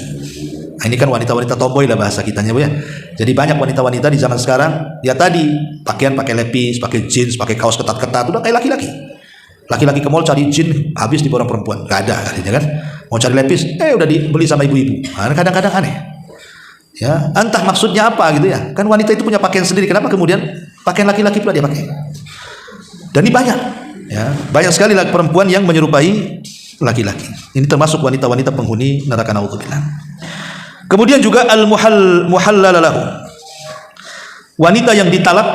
Nah, ini kan wanita-wanita tomboy lah bahasa kitanya, Bu ya. Jadi banyak wanita-wanita di zaman sekarang, ya tadi pakaian pakai lepis, pakai jeans, pakai kaos ketat-ketat, udah kayak laki-laki. Laki-laki ke mall cari jeans, habis di borong perempuan, gak ada artinya kan. Mau cari lepis, udah dibeli sama ibu-ibu. Nah, kadang-kadang aneh. Ya, entah maksudnya apa gitu ya. Kan wanita itu punya pakaian sendiri, kenapa kemudian pakaian laki-laki pula dia pakai? Dan ini banyak, ya, banyak sekali perempuan yang menyerupai laki-laki. Ini termasuk wanita-wanita penghuni neraka, naudzubillah. Kemudian juga al-muhallalalahu, wanita yang ditalak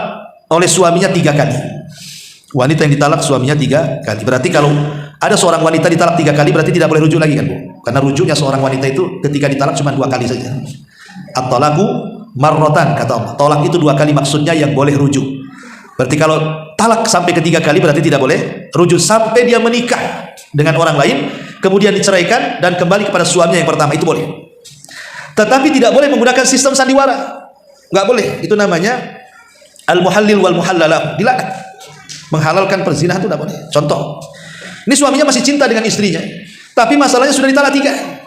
oleh suaminya 3 kali. Wanita yang ditalak suaminya 3 kali. Berarti kalau ada seorang wanita ditalak 3 kali, berarti tidak boleh rujuk lagi kan, Bu? Karena rujuknya seorang wanita itu ketika ditalak cuma 2 kali saja. At-talaqu marratan, kata Allah. Tolak itu 2 kali, maksudnya yang boleh rujuk. Berarti kalau talak sampai ke 3 kali berarti tidak boleh rujuk sampai dia menikah dengan orang lain, kemudian diceraikan dan kembali kepada suaminya yang pertama, itu boleh. Tetapi tidak boleh menggunakan sistem sandiwara. Enggak boleh. Itu namanya al-muhallil wal muhallalah. Dilarang. Menghalalkan perzinahan itu tidak boleh. Contoh, ini suaminya masih cinta dengan istrinya, tapi masalahnya sudah ditalak 3.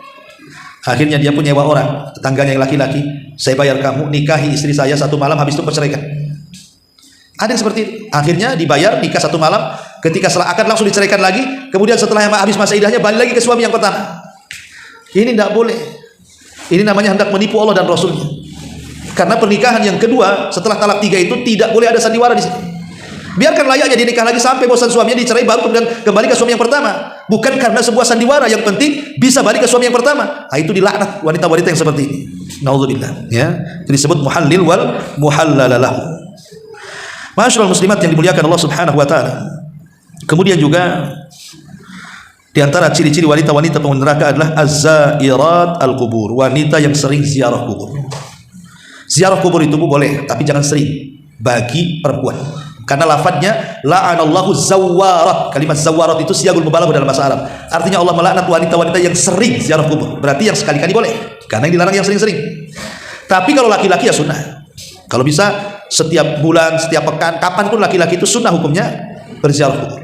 Akhirnya dia pun nyewa orang, tetangganya yang laki-laki, saya bayar kamu nikahi istri saya 1 malam, habis itu perceraikan. Ada yang seperti itu. Akhirnya dibayar nikah 1 malam, ketika setelah akad langsung diceraikan lagi, kemudian setelah habis masa idahnya balik lagi ke suami yang pertama. Ini tidak boleh. Ini namanya hendak menipu Allah dan Rasulnya. Karena pernikahan yang kedua setelah talak 3 itu tidak boleh ada sandiwara di situ. Biarkan layaknya dia nikah lagi sampai bosan suaminya, dicerai, baru kemudian kembali ke suami yang pertama. Bukan karena sebuah sandiwara, yang penting bisa balik ke suami yang pertama. Nah, itu dilaknat wanita-wanita yang seperti ini. Naudzubillah. Ya, itu disebut muhallil wal muhallalalahu. Ma'asyiral muslimat yang dimuliakan Allah Subhanahu wa taala. Kemudian juga di antara ciri-ciri wanita-wanita penghuni neraka adalah az-zairat al-qubur, wanita yang sering ziarah kubur. Ziarah kubur itu boleh, tapi jangan sering bagi perempuan. Karena lafadznya la'anallahu zawwarat. Kalimat zawwarat itu siagul mubalaghah dalam bahasa Arab. Artinya Allah melaknat wanita-wanita yang sering ziarah kubur. Berarti yang sekali-kali boleh. Karena yang dilarang yang sering-sering. Tapi kalau laki-laki ya sunnah. Kalau bisa setiap bulan, setiap pekan, kapanpun laki-laki itu sunnah hukumnya berziarah kubur.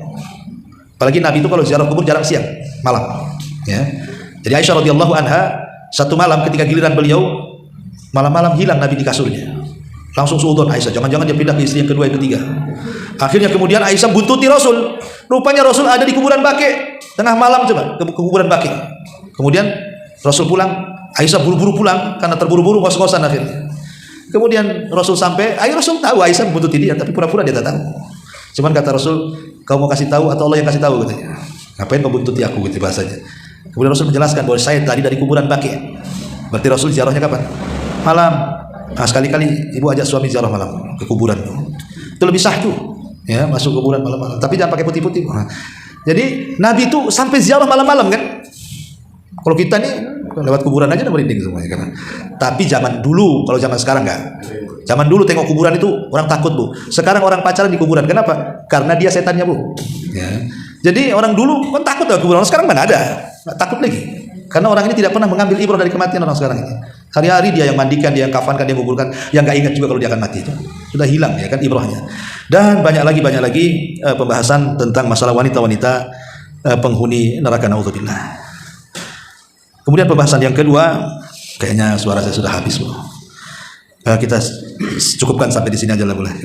Apalagi Nabi itu kalau ziarah kubur jarang siang, malam. Ya. Jadi Aisyah radhiyallahu anha satu malam ketika giliran beliau malam-malam hilang Nabi di kasurnya. Langsung suudzon Aisyah, jangan-jangan dia pindah ke istri yang kedua, yang ketiga. Akhirnya kemudian Aisyah buntuti Rasul. Rupanya Rasul ada di kuburan Baqi. Tengah malam coba ke kuburan Baqi. Kemudian Rasul pulang, Aisyah buru-buru pulang karena terburu-buru ngos-ngosan akhirnya. Kemudian Rasul sampai, Rasul tahu Aisyah buntuti dia, tapi pura-pura dia tak tahu. Cuman kata Rasul, kau mau kasih tahu atau Allah yang kasih tahu katanya. Ngapain kau buntuti aku gitu bahasanya. Kemudian Rasul menjelaskan bahwa saya tadi dari kuburan Baqi. Berarti Rasul ziarahnya kapan? Malam. Nah, sekali-kali ibu ajak suami ziarah malam ke kuburan. Itu lebih sah tuh. Ya, masuk kuburan malam-malam. Tapi jangan pakai putih-putih. Nah, jadi Nabi itu sampai ziarah malam-malam kan? Kalau kita nih lewat kuburan aja udah merinding semuanya kan. Tapi zaman dulu, kalau zaman sekarang enggak. Zaman dulu tengok kuburan itu orang takut, Bu. Sekarang orang pacaran di kuburan. Kenapa? Karena dia setannya, Bu. Ya. Jadi orang dulu kan takut dengan kuburan. Sekarang mana ada? Nggak takut lagi. Karena orang ini tidak pernah mengambil ibrah dari kematian orang sekarang ini. Hari-hari dia yang mandikan, dia yang kafankan, dia yang kuburkan, yang nggak ingat juga kalau dia akan mati itu. Sudah hilang ya kan ibrahnya. Dan banyak lagi pembahasan tentang masalah wanita-wanita penghuni neraka, naudzubillah. Kemudian pembahasan yang kedua, kayaknya suara saya sudah habis, Bu. Kita cukupkan sampai di sini aja lah boleh.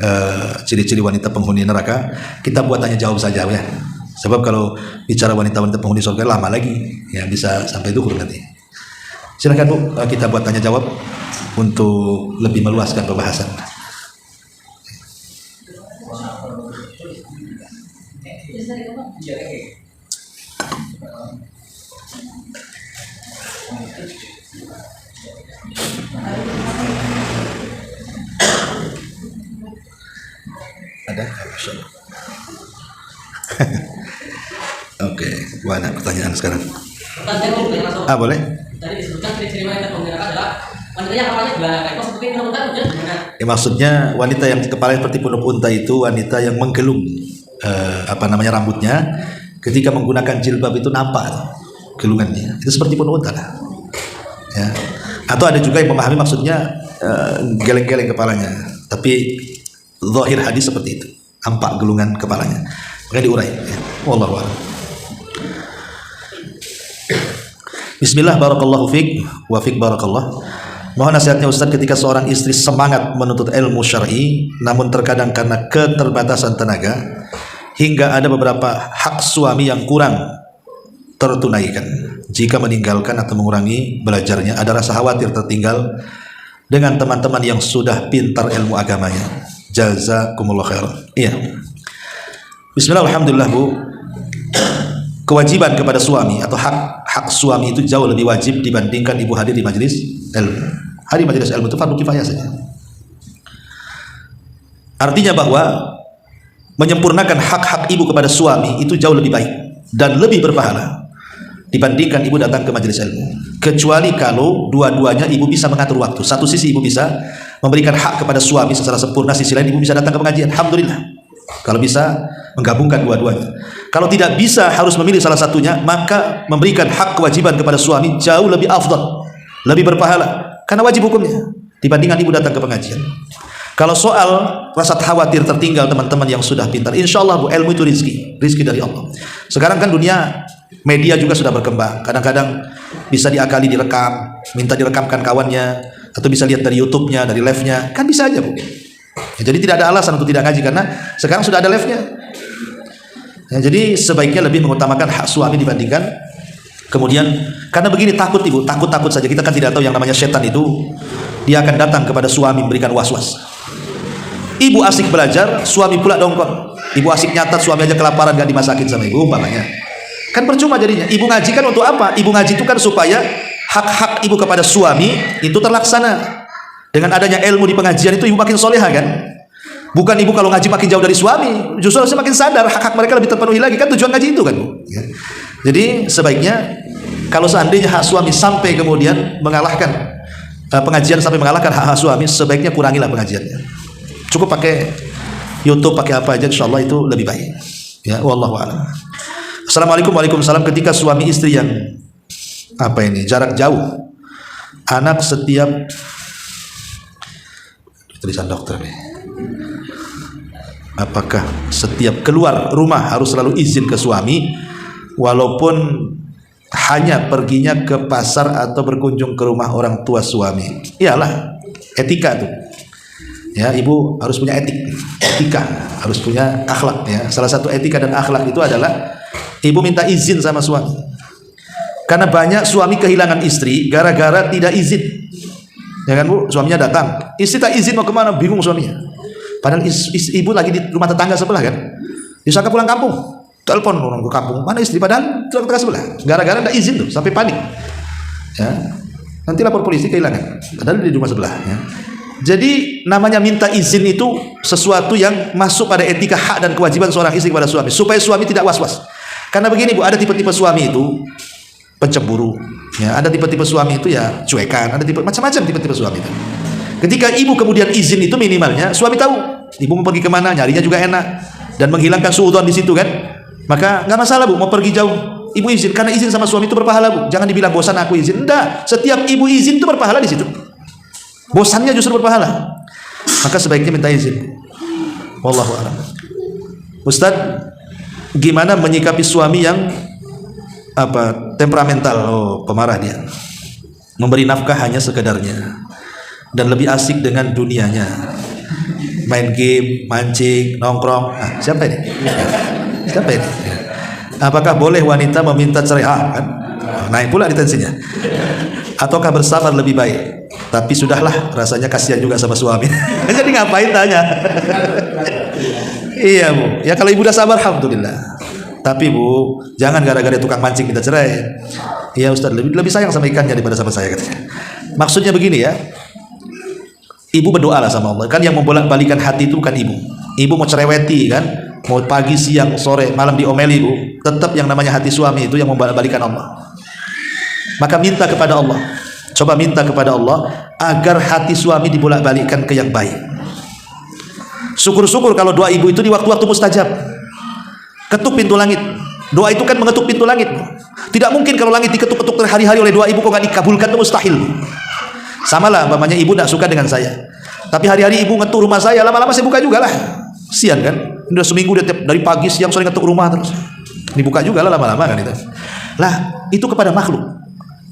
Ciri-ciri wanita penghuni neraka kita buat tanya jawab saja ya. Sebab kalau bicara wanita-wanita penghuni surga lama lagi, ya bisa sampai duhur nanti. Silakan Bu, kita buat tanya jawab untuk lebih meluaskan pembahasan. Ada? Oke, mana pertanyaan sekarang? Boleh? Tadi disebutkan ciri-ciri wanita penghuni neraka adalah wanita yang kepalanya dua ekor seperti punuk unta, gimana? Ya, maksudnya wanita yang kepalanya seperti punuk unta itu wanita yang menggelung rambutnya ketika menggunakan jilbab itu nampak gelungannya. Itu seperti punuk unta lah. Ya. Atau ada juga yang memahami maksudnya geleng-geleng kepalanya, tapi zahir hadis seperti itu, nampak gelungan kepalanya. Makanya diurai. Ya. Wallahu a'lam. Bismillah, barakallahu fiik wa fiik barakallah. Mohon nasihatnya Ustaz ketika seorang istri semangat menuntut ilmu syar'i namun terkadang karena keterbatasan tenaga hingga ada beberapa hak suami yang kurang tertunaikan. Jika meninggalkan atau mengurangi belajarnya, ada rasa khawatir tertinggal dengan teman-teman yang sudah pintar ilmu agamanya. Jazakumullah khairan. Iya. Bismillah, alhamdulillah, Bu. Kewajiban kepada suami atau hak suami itu jauh lebih wajib dibandingkan ibu hadir di majelis ilmu. Hadir majelis ilmu itu fardu kifayah saja. Artinya bahwa menyempurnakan hak-hak ibu kepada suami itu jauh lebih baik dan lebih berpahala dibandingkan ibu datang ke majelis ilmu. Kecuali kalau dua-duanya ibu bisa mengatur waktu. Satu sisi ibu bisa memberikan hak kepada suami secara sempurna, sisi lain ibu bisa datang ke pengajian. Alhamdulillah. Kalau bisa menggabungkan dua-duanya. Kalau tidak bisa harus memilih salah satunya, maka memberikan hak kewajiban kepada suami jauh lebih afdal, lebih berpahala karena wajib hukumnya dibandingkan ibu datang ke pengajian. Kalau soal rasa khawatir tertinggal teman-teman yang sudah pintar, insya Allah, Bu, ilmu itu rizki dari Allah. Sekarang kan dunia media juga sudah berkembang. Kadang-kadang bisa diakali direkam, minta direkamkan kawannya, atau bisa lihat dari YouTube-nya, dari live-nya, kan bisa aja, Bu. Ya, jadi tidak ada alasan untuk tidak ngaji karena sekarang sudah ada live-nya. Ya, jadi sebaiknya lebih mengutamakan hak suami dibandingkan kemudian, karena begini, takut ibu, takut saja. Kita kan tidak tahu yang namanya setan itu, dia akan datang kepada suami memberikan was-was. Ibu asik belajar, suami pula dongkol. Ibu asik nyatat, suami aja kelaparan gak dimasakin sama ibu umpamanya. Kan percuma jadinya. Ibu ngaji kan untuk apa? Ibu ngaji itu kan supaya hak-hak ibu kepada suami itu terlaksana. Dengan adanya ilmu di pengajian itu ibu makin soleha kan? Bukan ibu kalau ngaji makin jauh dari suami, justru harusnya makin sadar hak-hak mereka lebih terpenuhi lagi, kan tujuan ngaji itu kan, Bu. Ya. Jadi sebaiknya kalau seandainya hak suami sampai kemudian mengalahkan pengajian, sampai mengalahkan hak suami, sebaiknya kurangilah pengajiannya. Cukup pakai YouTube, pakai apa aja, insyaallah itu lebih baik. Ya, wallahu a'lam. Assalamualaikum. Waalaikumsalam. Ketika suami istri yang jarak jauh, anak setiap tulisan dokter nih. Apakah setiap keluar rumah harus selalu izin ke suami walaupun hanya perginya ke pasar atau berkunjung ke rumah orang tua suami? Iyalah, etika tuh. Ya, ibu harus punya etika, harus punya akhlak ya. Salah satu etika dan akhlak itu adalah ibu minta izin sama suami. Karena banyak suami kehilangan istri gara-gara tidak izin. Ya kan Bu, suaminya datang, istri tak izin mau kemana, bingung suaminya. Padahal ibu lagi di rumah tetangga sebelah kan. Disangka pulang kampung, telepon orang ke kampung, mana istri, padahal tetangga sebelah. Gara-gara tidak izin tuh, sampai panik. Ya, nanti lapor polisi kehilangan, padahal di rumah sebelah. Ya. Jadi namanya minta izin itu sesuatu yang masuk pada etika hak dan kewajiban seorang istri kepada suami, supaya suami tidak was-was. Karena begini Bu, ada tipe-tipe suami itu pencemburu, ya, ada tipe-tipe suami itu ya cuekan, ada tipe macam-macam tipe-tipe suami itu. Ketika ibu kemudian izin itu minimalnya suami tahu ibu mau pergi kemana, nyarinya juga enak dan menghilangkan suudzon di situ kan, maka nggak masalah Bu mau pergi jauh, ibu izin, karena izin sama suami itu berpahala Bu. Jangan dibilang bosan aku izin, enggak, setiap ibu izin itu berpahala di situ. Bosannya justru berpahala. Maka sebaiknya minta izin. Wallahu a'lam. Ustaz, gimana menyikapi suami yang temperamental, pemarah dia, memberi nafkah hanya sekedarnya dan lebih asik dengan dunianya, main game, mancing, nongkrong. Siapa ini? Siapa ini? Apakah boleh wanita meminta cerai? Kan? Naik pula intensinya. Ataukah bersabar lebih baik? Tapi sudahlah, rasanya kasihan juga sama suami. Jadi ngapain tanya? Iya Bu, ya kalau ibu udah sabar alhamdulillah. Tapi Bu, jangan gara-gara tukang mancing minta cerai. Iya Ustaz, lebih sayang sama ikannya daripada sama saya katanya. Maksudnya begini ya, ibu berdoalah sama Allah. Kan yang membolak-balikan hati itu bukan ibu. Ibu mau cereweti kan, mau pagi, siang, sore, malam diomeli Bu, tetap yang namanya hati suami itu yang membolak-balikan Allah. Maka minta kepada Allah, coba minta kepada Allah agar hati suami dibolak-balikkan ke yang baik. Syukur-syukur kalau doa ibu itu di waktu-waktu mustajab. Ketuk pintu langit. Doa itu kan mengetuk pintu langit. Tidak mungkin kalau langit diketuk-ketuk berhari-hari oleh doa ibu kok nggak dikabulkan, itu mustahil. Sama lah, umpamanya ibu tidak suka dengan saya, tapi hari-hari ibu ngetuk rumah saya, lama-lama saya buka juga lah. Sian kan? Udah seminggu dia dari pagi siang sore ngetuk rumah terus. Dibuka juga lah lama-lama kan itu. Lah, itu kepada makhluk.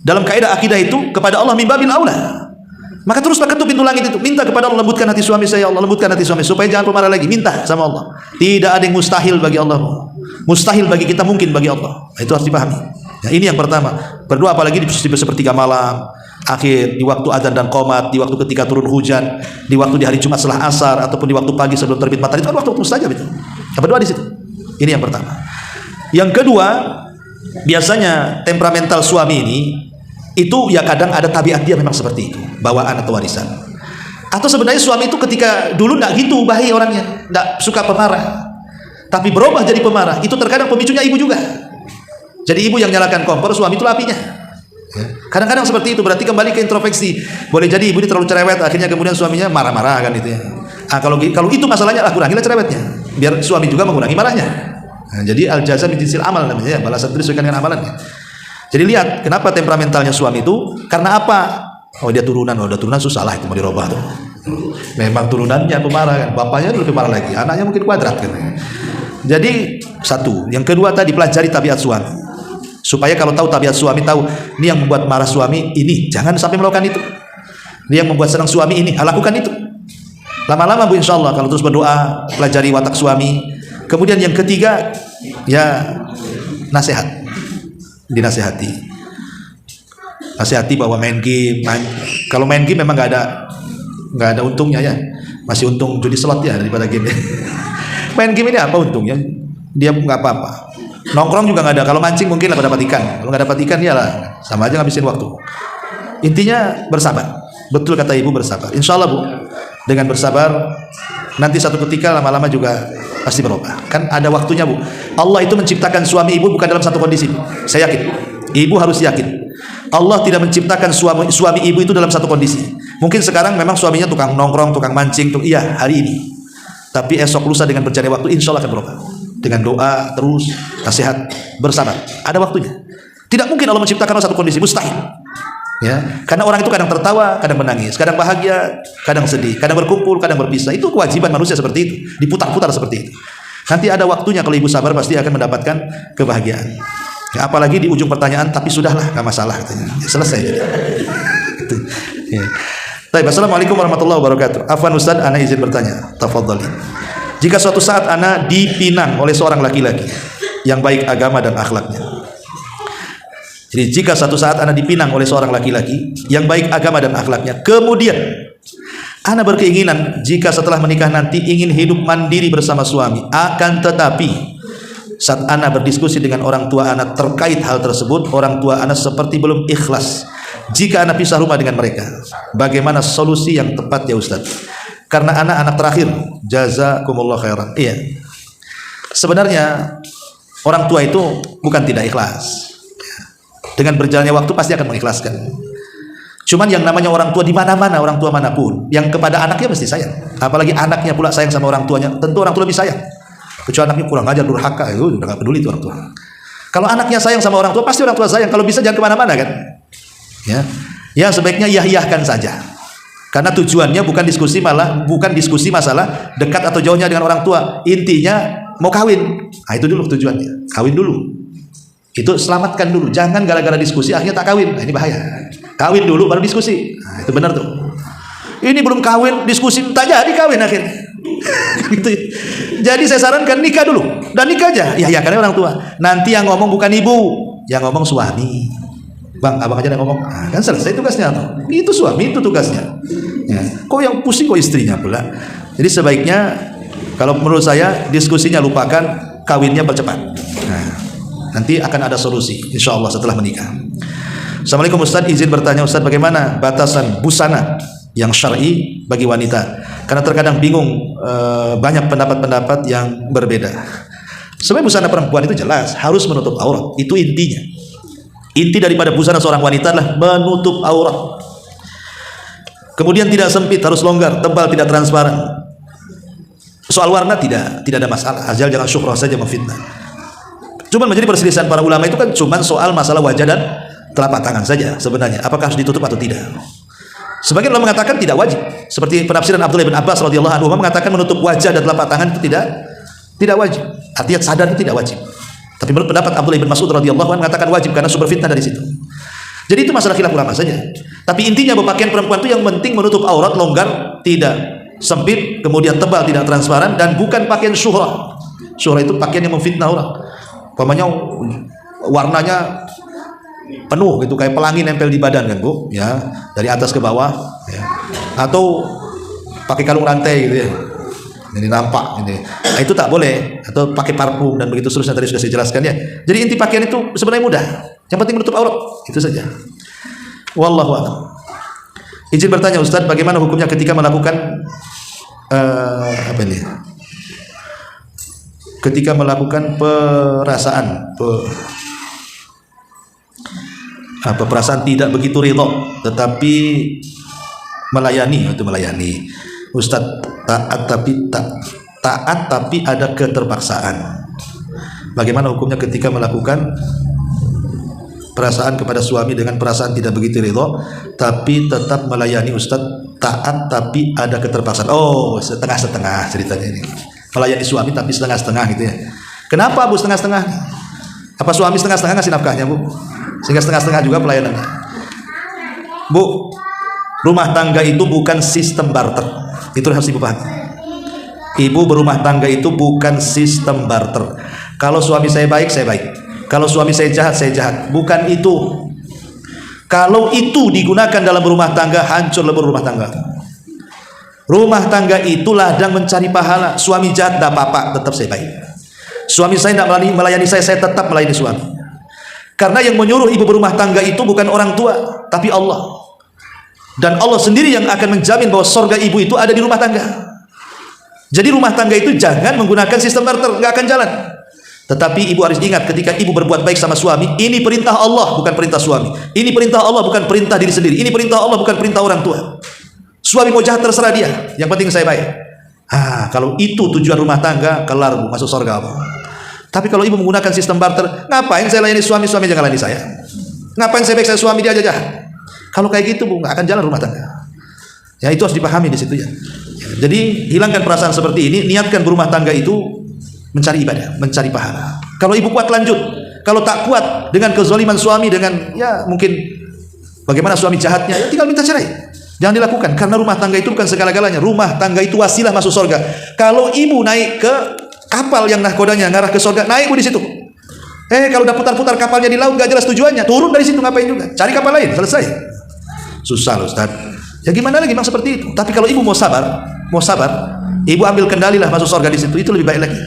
Dalam kaidah akidah itu kepada Allah mimbabil aula. Maka teruslah ketuk pintu langit itu, minta kepada Allah, lembutkan hati suami saya, Allah lembutkan hati suami supaya jangan pemarah lagi. Minta sama Allah. Tidak ada yang mustahil bagi Allah. Mustahil bagi kita, mungkin bagi Allah. Itu harus dipahami. Ya, ini yang pertama. Berdoa apalagi di sepertiga malam, akhir, di waktu adzan dan qomat, di waktu ketika turun hujan, di waktu di hari Jumat setelah asar, ataupun di waktu pagi sebelum terbit matahari, itu kan waktu saja itu. Berdoa di situ. Ini yang pertama. Yang kedua, biasanya temperamental suami ini itu ya kadang ada tabiat dia memang seperti itu, bawaan atau warisan. Atau sebenarnya suami itu ketika dulu enggak gitu bahi orangnya, enggak suka pemarah, tapi berubah jadi pemarah. Itu terkadang pemicunya ibu juga. Jadi ibu yang nyalakan kompor, suami itu apinya. Kadang-kadang seperti itu, berarti kembali ke introspeksi. Boleh jadi ibu ini terlalu cerewet, akhirnya kemudian suaminya marah-marah kan itu ya. Kalau itu masalahnya, kurangilah cerewetnya, biar suami juga mengurangi marahnya. Jadi al-jaza min jinsil amal namanya, balasan itu disesuaikan dengan amalannya. Jadi lihat kenapa temperamentalnya suami itu, karena apa? Oh dia turunan, udah turunan susah lah itu mau dirubah tuh. Memang turunannya pemarah kan, bapaknya lebih parah lagi, anaknya mungkin kuadrat kan. Jadi satu, yang kedua tadi pelajari tabiat suami, supaya kalau tahu tabiat suami, tahu ini yang membuat marah suami ini, jangan sampai melakukan itu. Ini yang membuat senang suami ini, lakukan itu. Lama-lama Bu insya Allah kalau terus berdoa, pelajari watak suami. Kemudian yang ketiga ya nasihat. Dinasihati, nasihati bahwa main game, kalau main game memang nggak ada untungnya ya, masih untung judi slot ya daripada game. Main game ini apa untungnya? Dia nggak apa-apa. Nongkrong juga nggak ada. Kalau mancing mungkin lah dapat ikan. Kalau nggak dapat ikan ya lah, sama aja ngabisin waktu. Intinya bersabar. Betul kata ibu, bersabar. Insya Allah Bu, dengan bersabar nanti satu ketika lama-lama juga pasti berubah. Kan ada waktunya Bu. Allah itu menciptakan suami ibu bukan dalam satu kondisi. Saya yakin. Ibu harus yakin. Allah tidak menciptakan suami ibu itu dalam satu kondisi. Mungkin sekarang memang suaminya tukang nongkrong, tukang mancing, iya hari ini. Tapi esok lusa dengan berjalannya waktu insya Allah akan berubah. Dengan doa terus, nasihat, bersabar. Ada waktunya. Tidak mungkin Allah menciptakan satu kondisi, mustahil. Ya, karena orang itu kadang tertawa, kadang menangis, kadang bahagia, kadang sedih, kadang berkumpul, kadang berpisah. Itu kewajiban manusia seperti itu, diputar-putar seperti itu. Nanti ada waktunya kalau ibu sabar pasti akan mendapatkan kebahagiaan. Ya, apalagi di ujung pertanyaan, tapi sudahlah, nggak masalah katanya. Ya, selesai. Gitu. Ya. Baik, assalamualaikum warahmatullahi wabarakatuh. Afwan Ustaz, ana izin bertanya. Tafadhali. Jika suatu saat ana dipinang oleh seorang laki-laki yang baik agama dan akhlaknya. Jadi jika suatu saat ana dipinang oleh seorang laki-laki yang baik agama dan akhlaknya, kemudian ana berkeinginan jika setelah menikah nanti ingin hidup mandiri bersama suami, akan tetapi saat ana berdiskusi dengan orang tua ana terkait hal tersebut, orang tua ana seperti belum ikhlas jika ana pisah rumah dengan mereka. Bagaimana solusi yang tepat ya Ustaz? Karena anak terakhir. Jazakumullah khairan. Iya. Sebenarnya orang tua itu bukan tidak ikhlas. Dengan berjalannya waktu pasti akan mengikhlaskan. Cuman yang namanya orang tua di mana-mana, orang tua manapun, yang kepada anaknya mesti sayang. Apalagi anaknya pula sayang sama orang tuanya, tentu orang tua lebih sayang. Kecuali anaknya kurang ajar, durhaka, itu udah gak peduli itu orang tua. Kalau anaknya sayang sama orang tua, pasti orang tua sayang. Kalau bisa jangan kemana-mana kan. Ya sebaiknya yah-yahkan saja. Karena tujuannya bukan diskusi masalah dekat atau jauhnya dengan orang tua. Intinya mau kawin. Nah, itu dulu tujuannya. Kawin dulu. Itu selamatkan dulu. Jangan gara-gara diskusi akhirnya tak kawin. Nah, ini bahaya. Kawin dulu baru diskusi. Nah, itu benar tuh. Ini belum kawin, diskusi tak jadi kawin akhirnya. Gitu. Jadi saya sarankan nikah dulu. Dan nikah aja. Ya karena orang tua. Nanti yang ngomong bukan ibu, yang ngomong suami. Bang, abang aja yang ngomong. Nah, kan selesai tugasnya tuh. Itu suami, itu tugasnya. Ya. Kok yang pusing kok istrinya pula. Jadi sebaiknya kalau menurut saya diskusinya lupakan, kawinnya percepat. Nah, nanti akan ada solusi insya Allah setelah menikah. Assalamualaikum Ustaz, izin bertanya Ustaz, bagaimana batasan busana yang syar'i bagi wanita? Karena terkadang bingung, banyak pendapat-pendapat yang berbeda. Sebenarnya busana perempuan itu jelas harus menutup aurat, itu intinya. Inti daripada busana seorang wanita adalah menutup aurat. Kemudian tidak sempit, harus longgar, tebal, tidak transparan. Soal warna tidak ada masalah, asal jangan syuhrah saja memfitnah. Cuman menjadi perselisihan para ulama itu kan cuman soal masalah wajah dan telapak tangan saja sebenarnya. Apakah harus ditutup atau tidak? Sebagian ulama mengatakan tidak wajib. Seperti penafsiran Abdullah bin Abbas radhiyallahu anhu mengatakan menutup wajah dan telapak tangan itu tidak wajib. Artinya sadar itu tidak wajib. Tapi menurut pendapat Abdullah bin Mas'ud radhiyallahu anhu mengatakan wajib karena sumber fitnah dari situ. Jadi itu masalah khilaf ulama saja. Tapi intinya berpakaian perempuan itu yang penting menutup aurat, longgar, tidak sempit, kemudian tebal, tidak transparan, dan bukan pakaian syuhrah. Syuhrah itu pakaian yang memfitnah orang. Umpamanya warnanya penuh gitu kayak pelangi nempel di badan kan Bu, ya, dari atas ke bawah, ya. Atau pakai kalung rantai gitu ya. Ini nampak ini. Nah, itu tak boleh. Atau pakai parfum dan begitu seterusnya, tadi sudah saya jelaskan ya. Jadi inti pakaian itu sebenarnya mudah. Yang penting menutup aurat, itu saja. Wallahu a'lam. Izin bertanya Ustaz, bagaimana hukumnya ketika melakukan ketika melakukan perasaan tidak begitu ridho, tetapi melayani Ustaz, taat tapi ada keterpaksaan. Bagaimana hukumnya ketika melakukan perasaan kepada suami dengan perasaan tidak begitu ridho tapi tetap melayani Ustaz, taat tapi ada keterpaksaan? Oh, setengah-setengah ceritanya ini. Melayani suami tapi setengah-setengah gitu ya. Kenapa Bu setengah-setengah? Apa suami setengah-setengah ngasih nafkahnya Bu? Sehingga setengah-setengah juga pelayanannya. Bu, rumah tangga itu bukan sistem barter. Itu harus Ibu pahami. Ibu berumah tangga itu bukan sistem barter. Kalau suami saya baik, saya baik. Kalau suami saya jahat, saya jahat. Bukan itu. Kalau itu digunakan dalam berumah tangga, hancur lebur rumah tangga. Rumah tangga itu ladang mencari pahala. Suami jahat, tidak apa-apa, tetap saya baik. Suami saya tidak melayani saya tetap melayani suami. Karena yang menyuruh ibu berumah tangga itu bukan orang tua, tapi Allah. Dan Allah sendiri yang akan menjamin bahwa surga ibu itu ada di rumah tangga. Jadi rumah tangga itu jangan menggunakan sistem barter, nggak akan jalan. Tetapi ibu harus ingat, ketika ibu berbuat baik sama suami, ini perintah Allah, bukan perintah suami. Ini perintah Allah, bukan perintah diri sendiri. Ini perintah Allah, bukan perintah orang tua. Suami mau jahat terserah dia, yang penting saya baik. Kalau itu tujuan rumah tangga, kelar Bu, masuk surga Bu. Tapi kalau ibu menggunakan sistem barter, ngapain saya layani suami, suami jangan layani saya? Ngapain saya baik saya suami, dia aja jahat? Kalau kayak gitu Bu, nggak akan jalan rumah tangga. Ya itu harus dipahami di situ ya. Jadi hilangkan perasaan seperti ini, niatkan berumah tangga itu mencari ibadah, mencari pahala. Kalau ibu kuat lanjut, kalau tak kuat dengan kezaliman suami, dengan ya mungkin bagaimana suami jahatnya, ya tinggal minta cerai. Jangan dilakukan, karena rumah tangga itu bukan segala-galanya. Rumah tangga itu wasilah masuk surga. Kalau ibu naik ke kapal yang nahkodanya ngarah ke surga, naik Bu di situ. Kalau udah putar-putar kapalnya di laut, gak jelas tujuannya, turun dari situ ngapain juga? Cari kapal lain, selesai. Susah loh Ustaz. Ya gimana lagi, memang seperti itu. Tapi kalau ibu mau sabar, ibu ambil kendalilah masuk surga di situ, itu lebih baik lagi.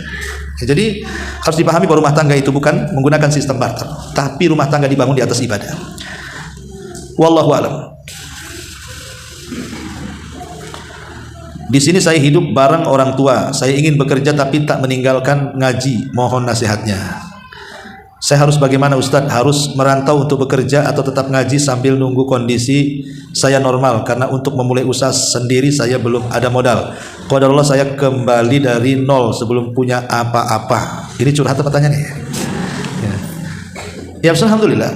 Ya, jadi harus dipahami bahwa rumah tangga itu bukan menggunakan sistem barter, tapi rumah tangga dibangun di atas ibadah. Wallahu a'lam. Di sini saya hidup bareng orang tua. Saya ingin bekerja tapi tak meninggalkan ngaji. Mohon nasihatnya. Saya harus bagaimana Ustadz? Harus merantau untuk bekerja atau tetap ngaji sambil nunggu kondisi saya normal? Karena untuk memulai usaha sendiri saya belum ada modal. Qadarullah saya kembali dari nol sebelum punya apa-apa. Ini curhat pertanyaannya ya. Ya alhamdulillah.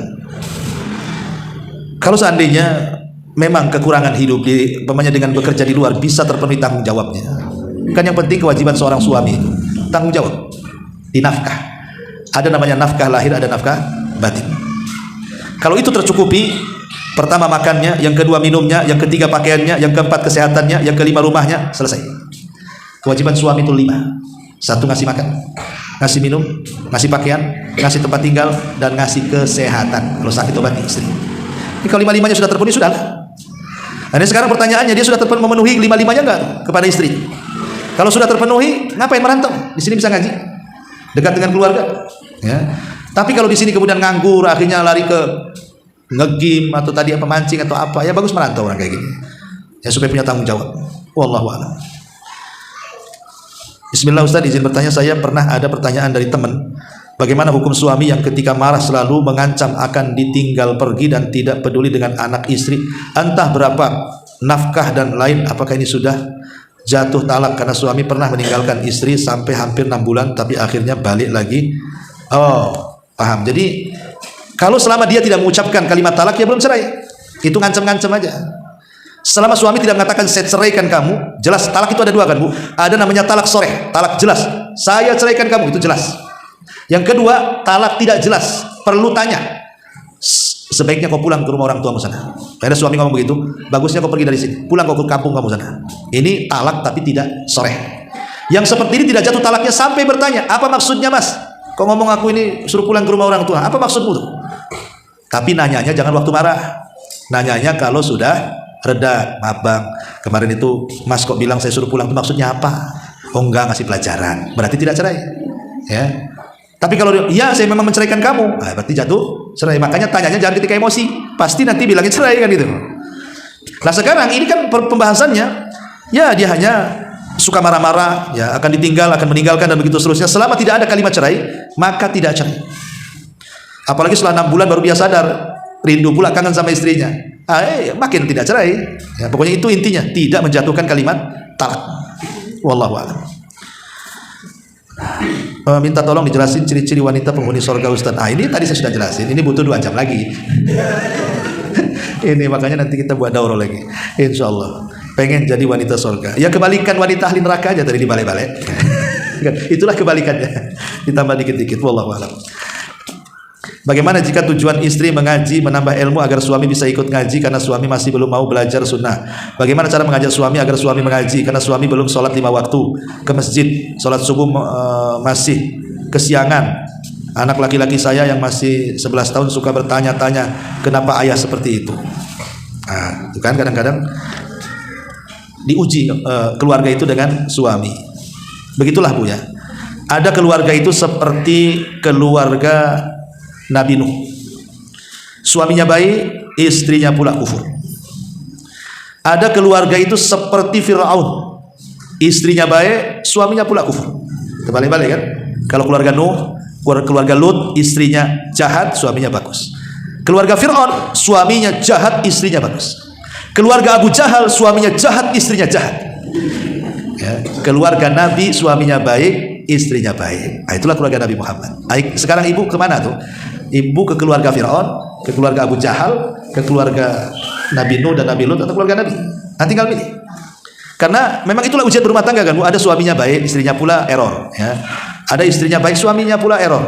Kalau seandainya memang kekurangan hidup dengan bekerja di luar bisa terpenuhi tanggung jawabnya. Kan yang penting kewajiban seorang suami itu tanggung jawab di nafkah. Ada namanya nafkah lahir, ada nafkah batin. Kalau itu tercukupi, pertama makannya, yang kedua minumnya, yang ketiga pakaiannya, yang keempat kesehatannya, yang kelima rumahnya, selesai. Kewajiban suami itu 5. 1 ngasih makan, ngasih minum, ngasih pakaian, ngasih tempat tinggal, dan ngasih kesehatan. Kalau sakit obati istri. Ini kalau 5-5-nya sudah terpenuhi, sudah. Nah, ini sekarang pertanyaannya, dia sudah memenuhi 5-5-nya enggak kepada istri? Kalau sudah terpenuhi, ngapain merantau? Di sini bisa ngaji, dekat dengan keluarga. Ya. Tapi kalau di sini kemudian nganggur, akhirnya lari ke ngegim atau tadi apa mancing atau apa, ya bagus merantau orang kayak gini. Ya supaya punya tanggung jawab. Wallahu a'lam. Bismillah Ustaz, izin bertanya, saya pernah ada pertanyaan dari teman. Bagaimana hukum suami yang ketika marah selalu mengancam akan ditinggal pergi dan tidak peduli dengan anak istri, entah berapa nafkah dan lain? Apakah ini sudah jatuh talak karena suami pernah meninggalkan istri sampai hampir 6 bulan tapi akhirnya balik lagi? Oh, paham. Jadi kalau selama dia tidak mengucapkan kalimat talak, ya belum cerai. Itu ngancam-ngancam aja. Selama suami tidak mengatakan saya ceraikan kamu, jelas talak itu ada 2 kan Bu. Ada namanya talak soreh, talak jelas, saya ceraikan kamu, itu jelas. Yang kedua, talak tidak jelas, perlu tanya. Sebaiknya kau pulang ke rumah orang tuamu sana. Ada suami ngomong begitu, bagusnya kau pergi dari sini, pulang kau ke kampung kamu sana. Ini talak tapi tidak soreh. Yang seperti ini tidak jatuh talaknya sampai bertanya, apa maksudnya Mas? Kau ngomong aku ini suruh pulang ke rumah orang tua, apa maksudmu tuh? Tapi nanyanya jangan waktu marah. Nanyanya kalau sudah reda. Maaf bang, kemarin itu Mas kok bilang saya suruh pulang, itu maksudnya apa? Oh enggak, ngasih pelajaran, berarti tidak cerai. Ya. Tapi kalau ya saya memang menceraikan kamu, berarti jatuh cerai. Makanya tanyanya jangan ketika emosi, pasti nanti bilangnya cerai kan gitu. Nah sekarang ini kan pembahasannya, ya dia hanya suka marah-marah, ya akan ditinggal, akan meninggalkan dan begitu seterusnya. Selama tidak ada kalimat cerai, maka tidak cerai. Apalagi setelah 6 bulan baru dia sadar, rindu pula kangen sama istrinya. Makin tidak cerai. Ya, pokoknya itu intinya, tidak menjatuhkan kalimat talak. Wallahu a'lam. Minta tolong dijelasin ciri-ciri wanita penghuni surga Ustaz. Ini tadi saya sudah jelasin. Ini butuh 2 jam lagi. Ini makanya nanti kita buat daurah lagi. Insyaallah. Pengen jadi wanita surga. Ya kebalikan wanita ahli neraka aja tadi dibalik-balik. Itulah kebalikannya. Ditambah dikit-dikit. Wallahu a'lam. Bagaimana jika tujuan istri mengaji menambah ilmu agar suami bisa ikut ngaji karena suami masih belum mau belajar sunnah? Bagaimana cara mengajak suami agar suami mengaji karena suami belum sholat 5 waktu ke masjid, sholat subuh masih kesiangan? Anak laki-laki saya yang masih 11 tahun suka bertanya-tanya kenapa ayah seperti itu. Itu kan kadang-kadang diuji keluarga itu dengan suami. Begitulah Bu ya. Ada keluarga itu seperti keluarga Nabi Nuh. Suaminya baik, istrinya pula kufur. Ada keluarga itu seperti Fir'aun. Istrinya baik, suaminya pula kufur. Terbalik-balik kan? Kalau keluarga Nuh, keluarga Lut, istrinya jahat, suaminya bagus. Keluarga Fir'aun, suaminya jahat, istrinya bagus. Keluarga Abu Jahal, suaminya jahat, istrinya jahat. Ya. Keluarga Nabi, suaminya baik, istrinya baik. Nah, itulah keluarga Nabi Muhammad. Baik, sekarang ibu kemana tuh? Ibu ke keluarga Fir'aun, ke keluarga Abu Jahal, ke keluarga Nabi Nuh dan Nabi Lut, atau keluarga Nabi? Nah, tinggal pilih. Karena memang itulah ujian berumah tangga kan, Bu. Ada suaminya baik, istrinya pula error. Ya. Ada istrinya baik, suaminya pula error.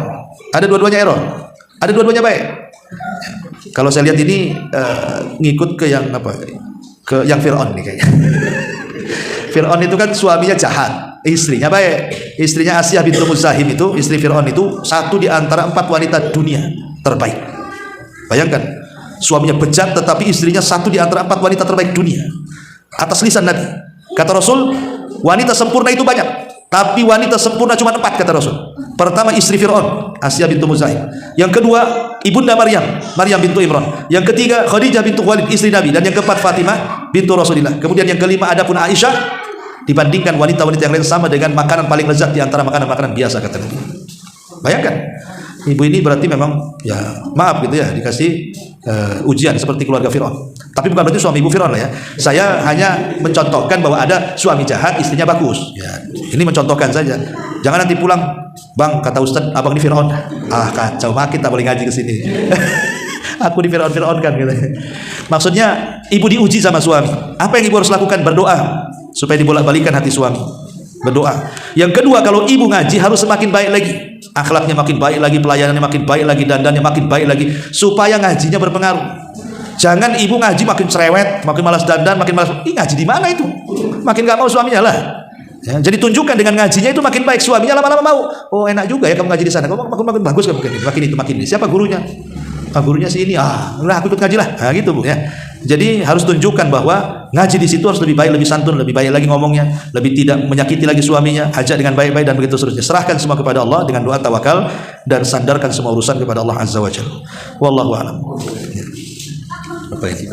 Ada dua-duanya error. Ada dua-duanya baik. Ya. Kalau saya lihat ini ngikut ke yang apa? Ke yang Fir'aun nih kayaknya. Fir'aun itu kan suaminya jahat, istrinya baik. Istrinya Asyah bintu Muzahim itu, istri Fir'aun itu satu di antara 4 wanita dunia terbaik. Bayangkan, suaminya bejat tetapi istrinya satu di antara 4 wanita terbaik dunia. Atas lisan Nabi. Kata Rasul, wanita sempurna itu banyak, tapi wanita sempurna cuma 4, kata Rasul. Pertama istri Fir'aun, Asyah bintu Muzahim. Yang kedua ibunda Maryam, Maryam bintu Imran. Yang ketiga Khadijah bintu Khuwailid, istri Nabi. Dan yang keempat Fatimah bintu Rasulillah. Kemudian yang kelima adapun Aisyah. Dibandingkan wanita-wanita yang lain sama dengan makanan paling lezat di antara makanan-makanan biasa, kata Nabi. Bayangkan, ibu ini berarti memang ya maaf gitu ya, dikasih ujian seperti keluarga Fir'aun. Tapi bukan berarti suami ibu Fir'aun lah ya. Saya hanya mencontohkan bahwa ada suami jahat, istrinya bagus. Ya, ini mencontohkan saja. Jangan nanti pulang, Bang, kata Ustaz, abang ini Fir'aun. Ah, kacau, makin tak boleh ngaji ke sini. Aku di Fir'aun kan gitu. Maksudnya ibu diuji sama suami. Apa yang ibu harus lakukan? Berdoa supaya dibolak-balikan hati suami. Berdoa. Yang kedua, kalau ibu ngaji harus semakin baik lagi. Akhlaknya makin baik lagi, pelayanannya makin baik lagi, dandannya makin baik lagi, supaya ngajinya berpengaruh. Jangan ibu ngaji makin cerewet, makin malas dandan, makin malas. Ih, ngaji di mana itu? Makin gak mau suaminya lah. Ya, jadi tunjukkan dengan ngajinya itu makin baik, suaminya lama-lama mau. Oh, enak juga ya kamu ngaji di sana. Kamu makin bagus kamu makin itu makin ini. Siapa gurunya? Gurunya si ini. Udah aku ikut ngaji lah. Nah, gitu Bu ya. Jadi harus tunjukkan bahwa ngaji di situ harus lebih baik, lebih santun, lebih baik lagi ngomongnya, lebih tidak menyakiti lagi suaminya, ajak dengan baik-baik dan begitu seterusnya. Serahkan semua kepada Allah dengan doa tawakal dan sandarkan semua urusan kepada Allah Azza wa Jalla. Wallahu a'lam. Apa ini?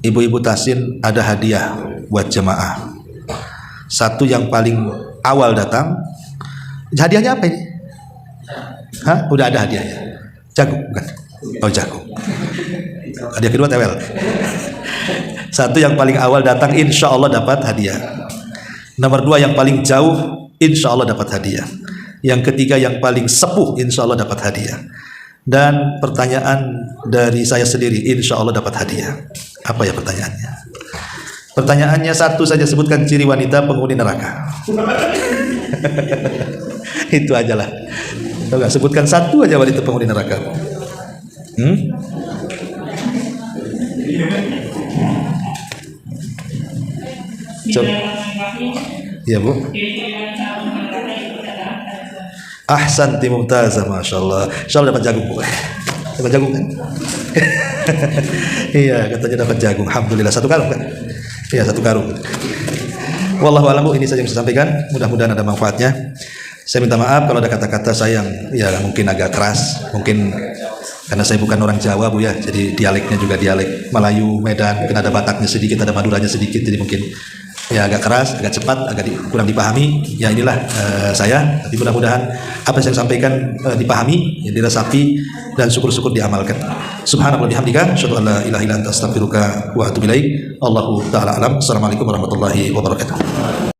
Ibu-ibu Tasin ada hadiah buat jemaah. Satu yang paling awal datang. Hadiahnya apa ini? Hah? Udah ada hadiahnya. Jagung bukan? Oh, jagung. Hadiah kedua tewel. Satu yang paling awal datang insya Allah dapat hadiah. Nomor 2 yang paling jauh insya Allah dapat hadiah. Yang ketiga yang paling sepuh insya Allah dapat hadiah. Dan pertanyaan dari saya sendiri insya Allah dapat hadiah. Apa ya pertanyaannya? Pertanyaannya satu saja, sebutkan ciri wanita penghuni neraka. Itu aja lah. Enggak, sebutkan satu aja wanita penghuni neraka. Coba. Iya Bu. Ahsanti mumtazah, Masya Allah. Insya Allah dapat jagung Bu. Dapat jagung kan? Iya, katanya dapat jagung. Alhamdulillah, 1 karung kan? Iya, 1 karung. Wallahu a'lam, ini saja yang saya sampaikan. Mudah-mudahan ada manfaatnya. Saya minta maaf kalau ada kata-kata saya yang ya mungkin agak keras, mungkin karena saya bukan orang Jawa Bu ya, jadi dialeknya juga dialek Melayu, Medan, mungkin ada Bataknya sedikit, ada Maduranya sedikit, jadi mungkin ya agak keras, agak cepat, kurang dipahami. Ya inilah saya. Tapi mudah-mudahan apa yang saya sampaikan dipahami, ya, diresapi dan syukur-syukur diamalkan. Subhanallah bihamdika, asyhadu an la ilaha illa anta astaghfiruka wa atubu ilaik. Allahu ta'ala alam. Assalamualaikum warahmatullahi wabarakatuh.